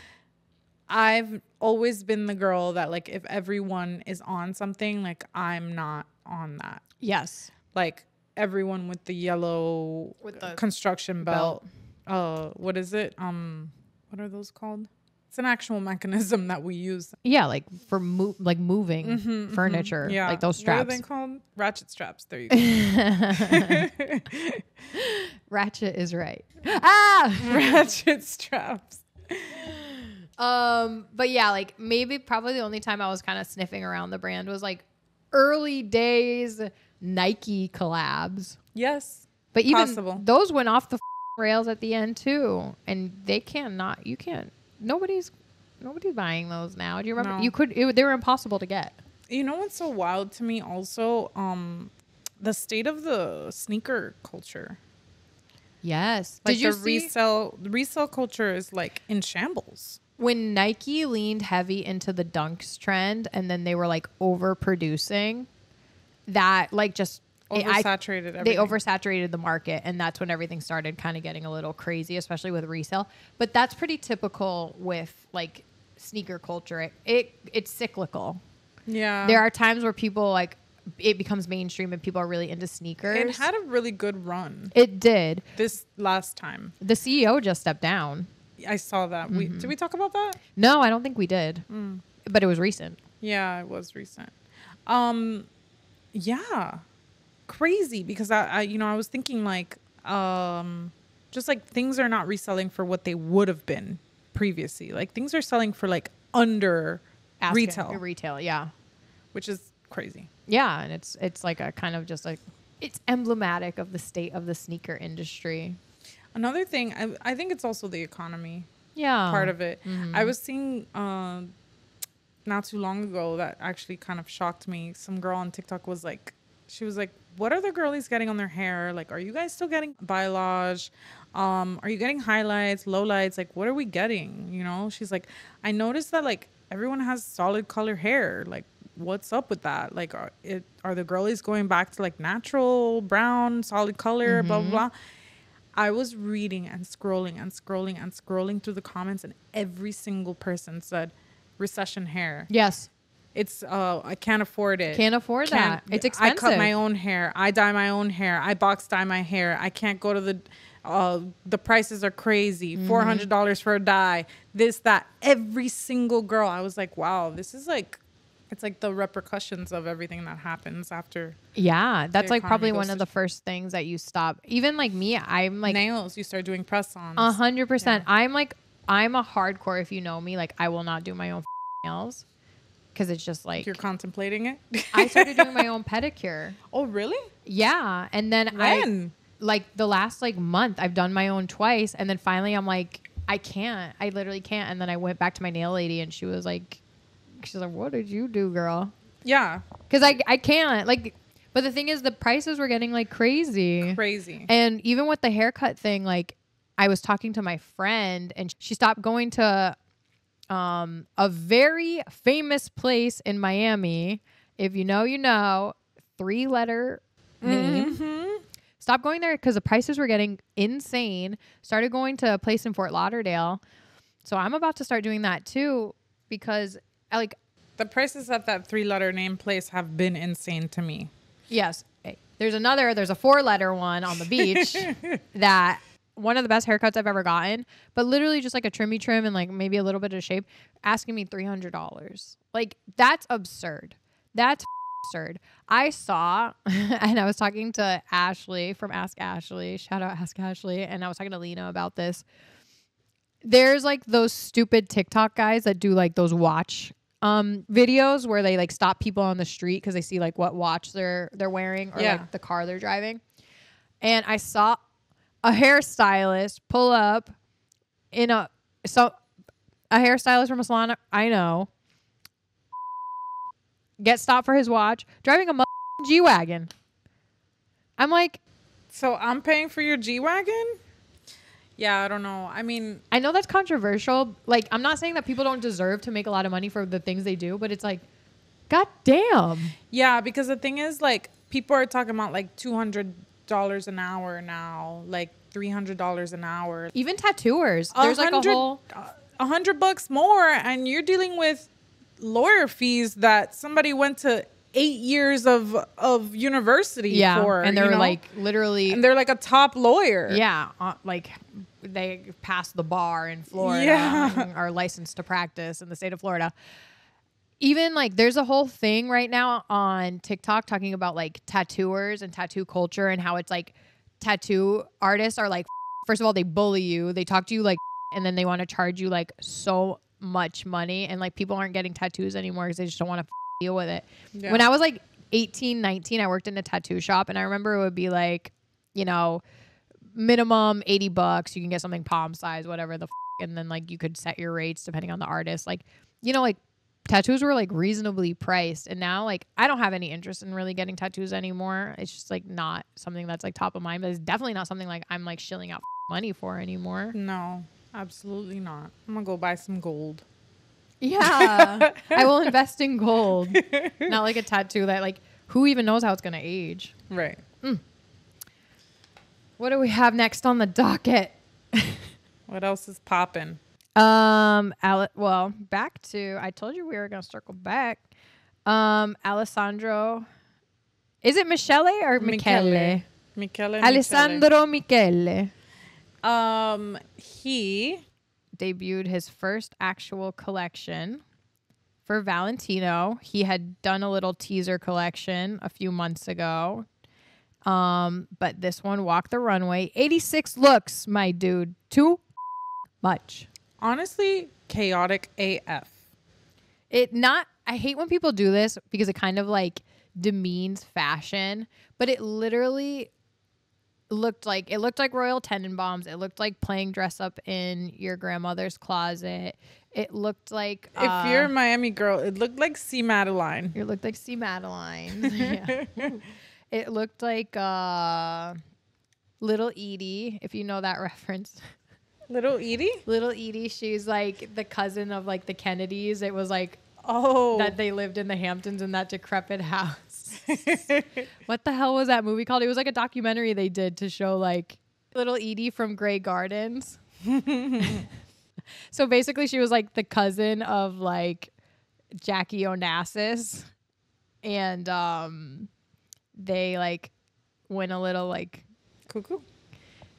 Speaker 1: I've always been the girl that like if everyone is on something, like I'm not on that.
Speaker 2: Yes.
Speaker 1: Like everyone with the yellow
Speaker 2: with the
Speaker 1: construction belt. What is it? What are those called? It's an actual mechanism that we use.
Speaker 2: Yeah, like for moving furniture.
Speaker 1: Yeah.
Speaker 2: Like those straps.
Speaker 1: What are they called? Ratchet straps. There you go.
Speaker 2: Ratchet is right.
Speaker 1: Ratchet straps.
Speaker 2: But yeah, like maybe probably the only time I was kind of sniffing around the brand was like early days Nike collabs.
Speaker 1: Yes.
Speaker 2: But even those went off the rails at the end too. And they nobody's buying those now. Do you remember? No. They were impossible to get.
Speaker 1: You know what's so wild to me also? The state of the sneaker culture.
Speaker 2: Yes.
Speaker 1: Like, did you see resale culture is like in shambles.
Speaker 2: When Nike leaned heavy into the dunks trend and then they were like overproducing, that like just
Speaker 1: oversaturated everything.
Speaker 2: They oversaturated the market, and that's when everything started kind of getting a little crazy, especially with resale. But that's pretty typical with like sneaker culture. It's cyclical.
Speaker 1: Yeah.
Speaker 2: There are times where people like it becomes mainstream and people are really into sneakers.
Speaker 1: It had a really good run.
Speaker 2: It did.
Speaker 1: This last time.
Speaker 2: The CEO just stepped down.
Speaker 1: I saw that. Did we talk about that?
Speaker 2: No, I don't think we did. But it was recent.
Speaker 1: Yeah, it was recent. Yeah. Crazy, because I was thinking like just like things are not reselling for what they would have been previously. Like things are selling for like under
Speaker 2: retail, yeah.
Speaker 1: Which is crazy.
Speaker 2: Yeah, and it's like a kind of just like it's emblematic of the state of the sneaker industry.
Speaker 1: Another thing, I think it's also the economy.
Speaker 2: Yeah.
Speaker 1: Part of it. I was seeing not too long ago that actually kind of shocked me. Some girl on TikTok was like, she was like, what are the girlies getting on their hair? Like, are you guys still getting balayage? Are you getting highlights, lowlights? Like, what are we getting? You know, she's like, I noticed that like everyone has solid color hair. Like, what's up with that? Like, are the girlies going back to like natural brown, solid color, blah, blah, blah. I was reading and scrolling and scrolling and scrolling through the comments, and every single person said recession hair.
Speaker 2: Yes.
Speaker 1: It's I can't afford it.
Speaker 2: Can't afford that. It's expensive.
Speaker 1: I cut my own hair. I dye my own hair. I box dye my hair. I can't go to the prices are crazy. $400 for a dye. This, that. Every single girl. I was like, wow, this is like, it's like the repercussions of everything that happens after.
Speaker 2: Yeah, that's like probably one of the first things that you stop. Even like me, I'm like
Speaker 1: nails. You start doing press-ons.
Speaker 2: 100%. I'm a hardcore. If you know me, like I will not do my own nails. Because it's just like...
Speaker 1: You're contemplating it?
Speaker 2: I started doing my own pedicure.
Speaker 1: Oh, really?
Speaker 2: Yeah. And then
Speaker 1: when?
Speaker 2: Like the last like month, I've done my own twice. And then finally I'm like, I can't. I literally can't. And then I went back to my nail lady and she's like, what did you do, girl?
Speaker 1: Yeah.
Speaker 2: Because I can't. Like, but the thing is, the prices were getting like crazy.
Speaker 1: Crazy.
Speaker 2: And even with the haircut thing, like I was talking to my friend and she stopped going to... a very famous place in Miami. If you know, you know, 3-letter name. Stopped going there because the prices were getting insane. Started going to a place in Fort Lauderdale. So I'm about to start doing that too, because like
Speaker 1: the prices at that 3-letter name place have been insane to me.
Speaker 2: Yes. There's a 4-letter one on the beach that one of the best haircuts I've ever gotten, but literally just like a trimmy trim and like maybe a little bit of shape, asking me $300. Like, that's absurd. That's absurd. I saw, and I was talking to Ashley from Ask Ashley. Shout out Ask Ashley. And I was talking to Lina about this. There's like those stupid TikTok guys that do like those watch videos where they like stop people on the street because they see like what watch they're wearing or like the car they're driving. And I saw a hairstylist pull up in a hairstylist from a salon I know get stopped for his watch driving a G-Wagon. I'm like,
Speaker 1: so I'm paying for your G-Wagon? Yeah, I don't know. I mean,
Speaker 2: I know that's controversial. Like, I'm not saying that people don't deserve to make a lot of money for the things they do, but it's like, God damn.
Speaker 1: Yeah, because the thing is, like, people are talking about like $200 an hour now, like $300 an hour.
Speaker 2: Even tattooers. There's like a whole
Speaker 1: $100 more, and you're dealing with lawyer fees that somebody went to 8 years of university for.
Speaker 2: And they're like literally,
Speaker 1: and they're like a top lawyer.
Speaker 2: Yeah, like they passed the bar in Florida and are licensed to practice in the state of Florida. Even like there's a whole thing right now on TikTok talking about like tattooers and tattoo culture and how it's like tattoo artists are like, first of all, they bully you, they talk to you like, and then they want to charge you like so much money, and like people aren't getting tattoos anymore because they just don't want to deal with it. Yeah. When I was like 18, 19, I worked in a tattoo shop, and I remember it would be like, you know, minimum $80. You can get something palm size, whatever and then like you could set your rates depending on the artist. Like, you know, like tattoos were like reasonably priced, and now like I don't have any interest in really getting tattoos anymore. It's just like not something that's like top of mind, but it's definitely not something like I'm like shilling out money for anymore.
Speaker 1: No, absolutely not. I'm gonna go buy some gold.
Speaker 2: Yeah, I will invest in gold. Not like a tattoo that like, who even knows how it's gonna age?
Speaker 1: Right.
Speaker 2: What do we have next on the docket?
Speaker 1: What else is popping?
Speaker 2: Well, back to, I told you we were gonna circle back. Alessandro, is it Michele or Michele?
Speaker 1: Michele.
Speaker 2: Alessandro Michele.
Speaker 1: He
Speaker 2: debuted his first actual collection for Valentino. He had done a little teaser collection a few months ago. But this one walked the runway. 86 looks, my dude. Too much.
Speaker 1: Honestly, chaotic AF.
Speaker 2: I hate when people do this because it kind of like demeans fashion, but it literally looked like Royal Tenenbaums. It looked like playing dress up in your grandmother's closet. It looked like
Speaker 1: if you're a Miami girl, it looked like C. Madeline.
Speaker 2: It looked like C. Madeline. Yeah. It looked like Little Edie, if you know that reference.
Speaker 1: Little Edie?
Speaker 2: Little Edie, she's like the cousin of like the Kennedys. It was like that they lived in the Hamptons in that decrepit house. What the hell was that movie called? It was like a documentary they did to show like Little Edie from Grey Gardens. So basically she was like the cousin of like Jackie Onassis, and they like went a little like
Speaker 1: cuckoo,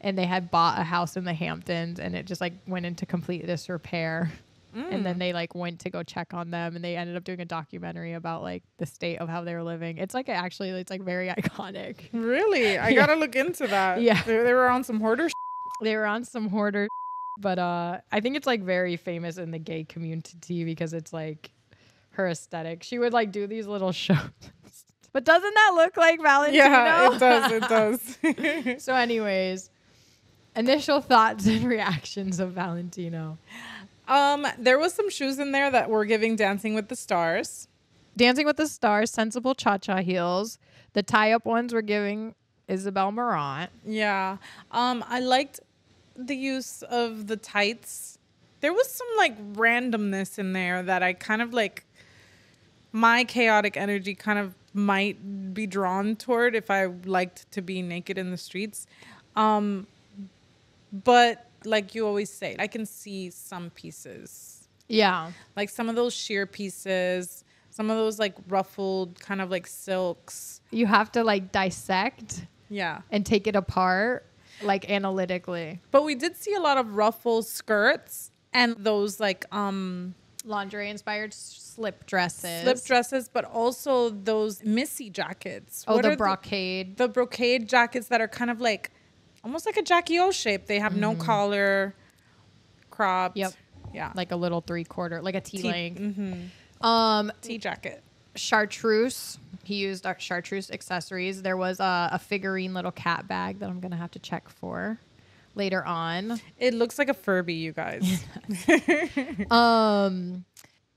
Speaker 2: and they had bought a house in the Hamptons, and it just like went into complete disrepair. And then they like went to go check on them, and they ended up doing a documentary about like the state of how they were living. It's like it's like very iconic.
Speaker 1: Really? I gotta look into that.
Speaker 2: Yeah.
Speaker 1: They were on some hoarder
Speaker 2: They were on some hoarder but I think it's like very famous in the gay community because it's like her aesthetic. She would like do these little shows. But doesn't that look like Valentino?
Speaker 1: Yeah, it does.
Speaker 2: So anyways, initial thoughts and reactions of Valentino.
Speaker 1: There was some shoes in there that were giving Dancing with the Stars.
Speaker 2: Dancing with the Stars, sensible cha-cha heels. The tie-up ones were giving Isabel Marant.
Speaker 1: Yeah. I liked the use of the tights. There was some like randomness in there that I kind of like, my chaotic energy kind of might be drawn toward if I liked to be naked in the streets. But like you always say, I can see some pieces.
Speaker 2: Yeah.
Speaker 1: Like some of those sheer pieces, Some of those like ruffled kind of like silks.
Speaker 2: You have to like dissect
Speaker 1: Yeah.
Speaker 2: and take it apart like analytically.
Speaker 1: But we did see a lot of ruffle skirts and those like
Speaker 2: Lingerie inspired slip dresses.
Speaker 1: slip dresses, but also those Missy jackets.
Speaker 2: Oh,
Speaker 1: What
Speaker 2: the
Speaker 1: are
Speaker 2: brocade.
Speaker 1: the brocade jackets that are kind of like almost like a Jackie O shape. They have no collar, cropped.
Speaker 2: Yep.
Speaker 1: Yeah.
Speaker 2: Like a little 3/4, like a T length.
Speaker 1: Mm-hmm. Tea jacket.
Speaker 2: Chartreuse. He used chartreuse accessories. There was a figurine little cat bag that I'm gonna have to check for later on.
Speaker 1: It looks like a Furby, you guys.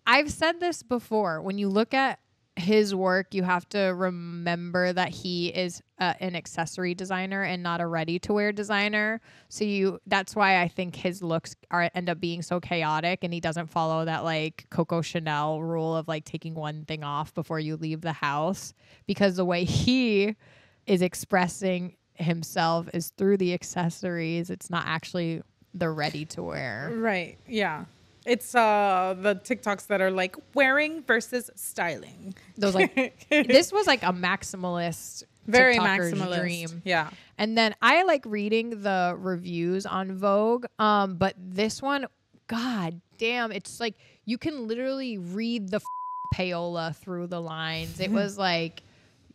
Speaker 2: I've said this before. When you look at his work, you have to remember that he is an accessory designer and not a ready-to-wear designer. So that's why I think his looks end up being so chaotic, and he doesn't follow that like Coco Chanel rule of like taking one thing off before you leave the house, because the way he is expressing himself is through the accessories. It's not actually the ready-to-wear.
Speaker 1: Right. Yeah. It's the TikToks that are like wearing versus styling.
Speaker 2: Those like this was like a maximalist,
Speaker 1: Very
Speaker 2: TikToker's
Speaker 1: maximalist.
Speaker 2: dream.
Speaker 1: Yeah.
Speaker 2: And then I like reading the reviews on Vogue. But this one, god damn, it's like you can literally read the payola through the lines. It was like,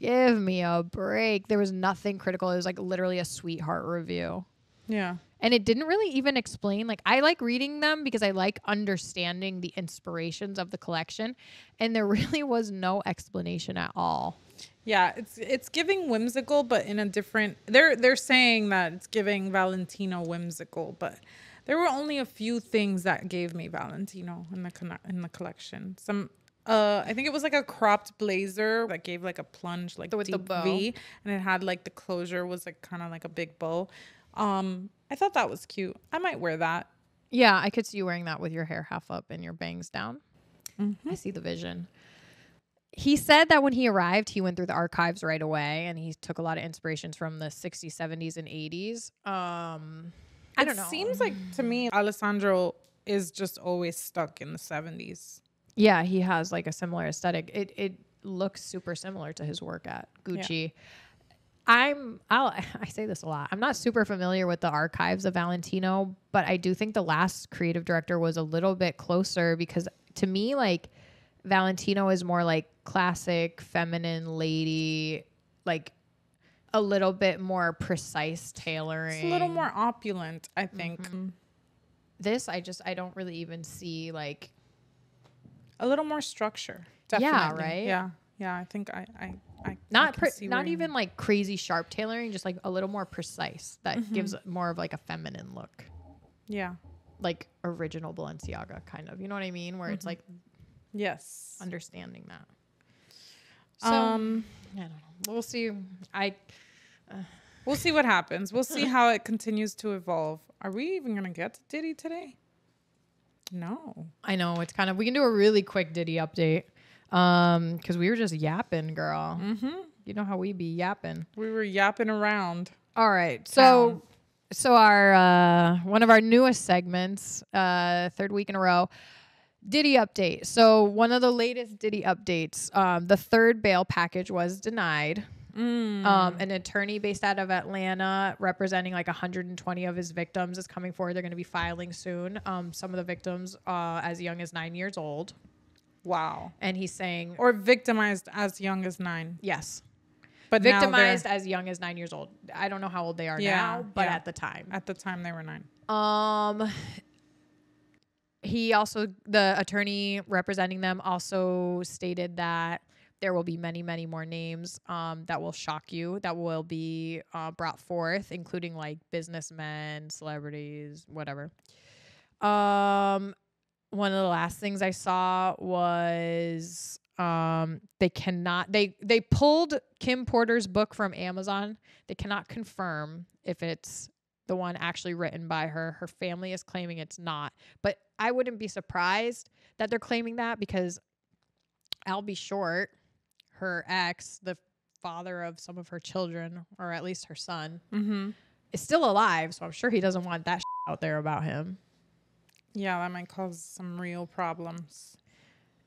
Speaker 2: give me a break. There was nothing critical. It was like literally a sweetheart review.
Speaker 1: Yeah.
Speaker 2: And it didn't really even explain, like, I like reading them because I like understanding the inspirations of the collection. And there really was no explanation at all.
Speaker 1: Yeah, it's giving whimsical, but in a different. They're saying that it's giving Valentino whimsical, but there were only a few things that gave me Valentino in the collection. Some, I think it was like a cropped blazer that gave like a plunge, like
Speaker 2: With the
Speaker 1: deep
Speaker 2: bow.
Speaker 1: V, and it had like the closure was like kind of like a big bow. I thought that was cute. I might wear that.
Speaker 2: Yeah, I could see you wearing that with your hair half up and your bangs down.
Speaker 1: Mm-hmm.
Speaker 2: I see the vision. He said that when he arrived, he went through the archives right away, and he took a lot of inspirations from the 60s, 70s, and 80s. I don't know.
Speaker 1: It seems like to me, Alessandro is just always stuck in the 70s.
Speaker 2: Yeah, he has like a similar aesthetic. It looks super similar to his work at Gucci. Yeah. I say this a lot. I'm not super familiar with the archives of Valentino, but I do think the last creative director was a little bit closer, because to me, like, Valentino is more like classic feminine lady, like a little bit more precise tailoring.
Speaker 1: It's a little more opulent, I think.
Speaker 2: Mm-hmm. This, I don't really even see like
Speaker 1: a little more structure. Definitely.
Speaker 2: Yeah, right?
Speaker 1: Yeah, I think I
Speaker 2: not even like crazy sharp tailoring, just like a little more precise that gives more of like a feminine look.
Speaker 1: Yeah.
Speaker 2: Like original Balenciaga kind of. You know what I mean? Where it's like
Speaker 1: yes,
Speaker 2: understanding that. So I don't know. We'll see.
Speaker 1: We'll see what happens. We'll see how it continues to evolve. Are we even gonna get to Diddy today? No.
Speaker 2: I know, it's kind of, we can do a really quick Diddy update. Because we were just yapping, girl. Mm-hmm. You know how we be yapping.
Speaker 1: We were yapping around.
Speaker 2: All right. So our one of our newest segments, third week in a row, Diddy update. So one of the latest Diddy updates, the third bail package was denied. An attorney based out of Atlanta representing like 120 of his victims is coming forward. They're going to be filing soon. Some of the victims as young as 9 years old.
Speaker 1: Wow.
Speaker 2: And he's saying...
Speaker 1: Or victimized as young as 9.
Speaker 2: Yes.
Speaker 1: But
Speaker 2: victimized as young as 9 years old. I don't know how old they are now, but at the time.
Speaker 1: At the time they were 9.
Speaker 2: He also, the attorney representing them also stated that there will be many, many more names that will shock you, that will be brought forth, including like businessmen, celebrities, whatever. One of the last things I saw was they pulled Kim Porter's book from Amazon. They cannot confirm if it's the one actually written by her. Her family is claiming it's not. But I wouldn't be surprised that they're claiming that, because Albie Short, her ex, the father of some of her children, or at least her son, is still alive. So I'm sure he doesn't want that out there about him.
Speaker 1: Yeah, that might cause some real problems.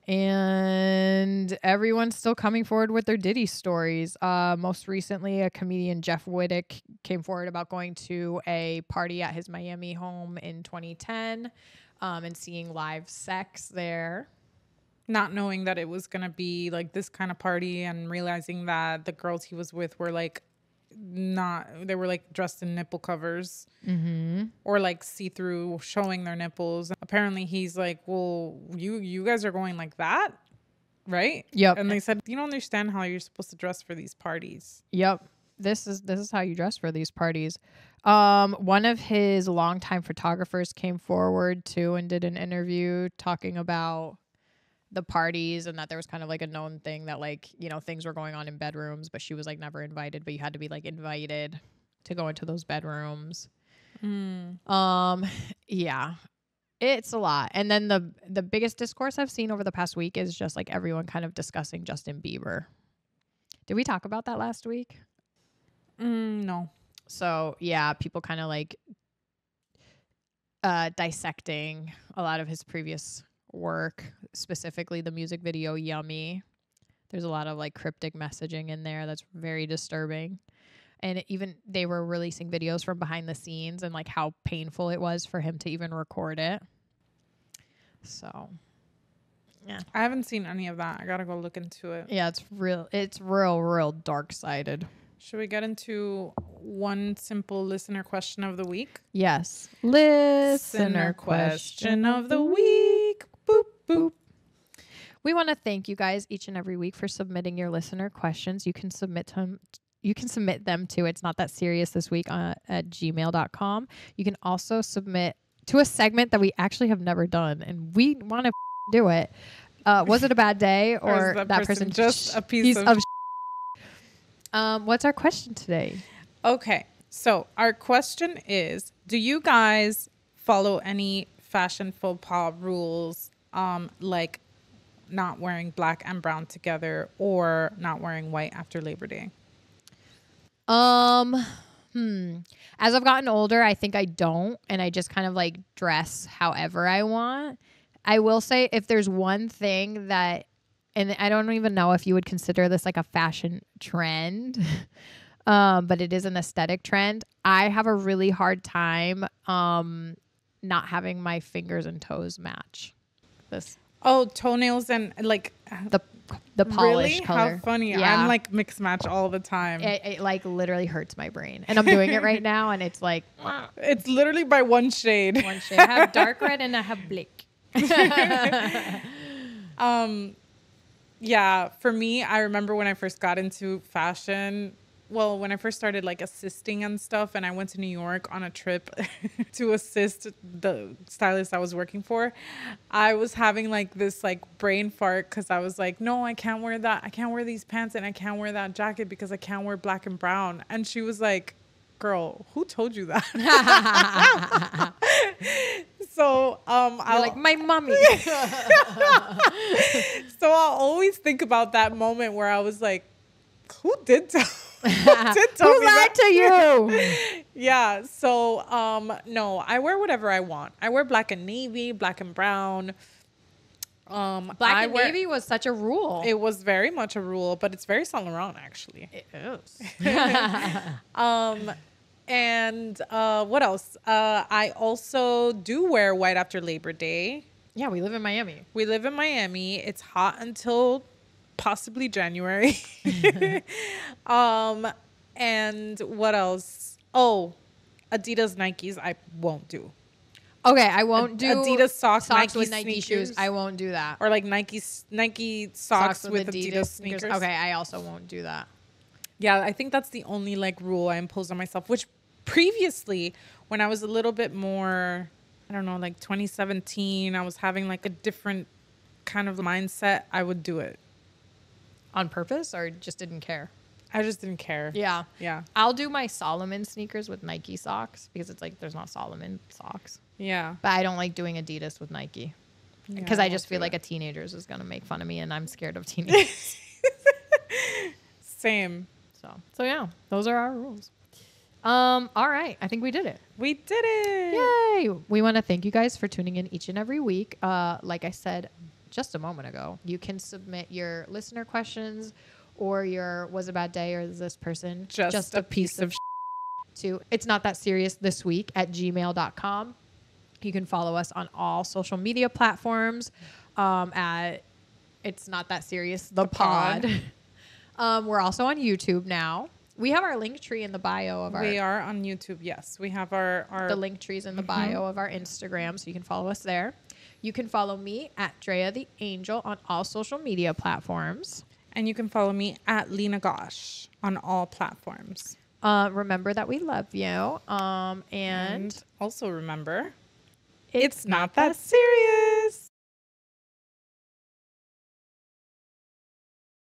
Speaker 2: And everyone's still coming forward with their Diddy stories. Most recently, a comedian, Jeff Wittick, came forward about going to a party at his Miami home in 2010 and seeing live sex there.
Speaker 1: Not knowing that it was going to be like this kind of party and realizing that the girls he was with were like they were like dressed in nipple covers or like see-through, showing their nipples. Apparently he's like, well, you guys are going like that, right?
Speaker 2: Yep.
Speaker 1: And they said, you don't understand how you're supposed to dress for these parties.
Speaker 2: Yep. This is how you dress for these parties. One of his longtime photographers came forward too and did an interview talking about the parties and that there was kind of like a known thing that like, you know, things were going on in bedrooms, but she was like never invited, but you had to be like invited to go into those bedrooms. Yeah, it's a lot. And then the biggest discourse I've seen over the past week is just like everyone kind of discussing Justin Bieber. Did we talk about that last week?
Speaker 1: No.
Speaker 2: So yeah, people kind of like dissecting a lot of his previous work, specifically the music video Yummy. There's a lot of like cryptic messaging in there that's very disturbing. And even they were releasing videos from behind the scenes and like how painful it was for him to even record it. So yeah,
Speaker 1: I haven't seen any of that. I gotta go look into it.
Speaker 2: Yeah, it's real dark-sided.
Speaker 1: Should we get into one simple listener question of the week?
Speaker 2: Yes. Listener question of the week. Boop, boop. We want to thank you guys each and every week for submitting your listener questions. You can submit them to It's Not That Serious This Week at gmail.com. You can also submit to a segment that we actually have never done, and we want to do it. Was it a bad day, or that person
Speaker 1: just a piece of
Speaker 2: what's our question today?
Speaker 1: Okay, so our question is, do you guys follow any fashion faux pas rules, like not wearing black and brown together or not wearing white after Labor Day?
Speaker 2: As I've gotten older, I think I don't, and I just kind of like dress however I want. I will say, if there's one thing that, and I don't even know if you would consider this like a fashion trend, but it is an aesthetic trend. I have a really hard time not having my fingers and toes match.
Speaker 1: Toenails and like
Speaker 2: the polish
Speaker 1: really?
Speaker 2: color.
Speaker 1: How funny.
Speaker 2: Yeah.
Speaker 1: I'm like mix match all the time.
Speaker 2: It like literally hurts my brain. And I'm doing it right now, and it's like
Speaker 1: it's literally by one shade.
Speaker 2: I have dark red and I have black.
Speaker 1: Yeah, for me, I remember when I first got into fashion, well, when I first started like assisting and stuff, and I went to New York on a trip to assist the stylist I was working for, I was having like this like brain fart because I was like, no, I can't wear that. I can't wear these pants and I can't wear that jacket because I can't wear black and brown. And she was like, girl, who told you that? So
Speaker 2: You're like my mommy.
Speaker 1: So I'll always think about that moment where I was like, who did tell
Speaker 2: Who
Speaker 1: me
Speaker 2: lied
Speaker 1: that?
Speaker 2: to you?
Speaker 1: Yeah. So no, I wear whatever I want. I wear black and navy, black and brown.
Speaker 2: Black and navy was such a rule.
Speaker 1: It was very much a rule, but it's very Saint Laurent actually.
Speaker 2: It is.
Speaker 1: And what else? I also do wear white after Labor Day.
Speaker 2: Yeah, we live in Miami.
Speaker 1: It's hot until possibly January. And what else? Oh, Adidas, Nikes, I won't do.
Speaker 2: Okay, I won't do
Speaker 1: Adidas socks Nike
Speaker 2: with Nike
Speaker 1: sneakers.
Speaker 2: shoes. I won't do that.
Speaker 1: Or like Nike socks with Adidas sneakers.
Speaker 2: Okay, I also won't do that.
Speaker 1: Yeah, I think that's the only like rule I imposed on myself, which previously, when I was a little bit more, I don't know, like 2017, I was having like a different kind of mindset, I would do it.
Speaker 2: On purpose, or just didn't care?
Speaker 1: I just didn't care.
Speaker 2: Yeah.
Speaker 1: Yeah.
Speaker 2: I'll do my Solomon sneakers with Nike socks because it's like there's not Solomon socks.
Speaker 1: Yeah.
Speaker 2: But I don't like doing Adidas with Nike because I just feel like a teenager is going to make fun of me, and I'm scared of teenagers.
Speaker 1: Same.
Speaker 2: So yeah, those are our rules. All right. I think we did it.
Speaker 1: We did it.
Speaker 2: Yay. We want to thank you guys for tuning in each and every week. Like I said, just a moment ago. You can submit your listener questions or your was a bad day or is this person
Speaker 1: just a piece of
Speaker 2: to it's not that serious this week at gmail.com. You can follow us on all social media platforms at It's Not That Serious, the pod. We're also on YouTube now. We have our link tree in the bio of our...
Speaker 1: We are on YouTube, yes. We have our
Speaker 2: the link trees in the bio of our Instagram, so you can follow us there. You can follow me at Drea the Angel on all social media platforms.
Speaker 1: And you can follow me at Lina Gosh on all platforms.
Speaker 2: Remember that we love you. And
Speaker 1: also remember, it's not that serious.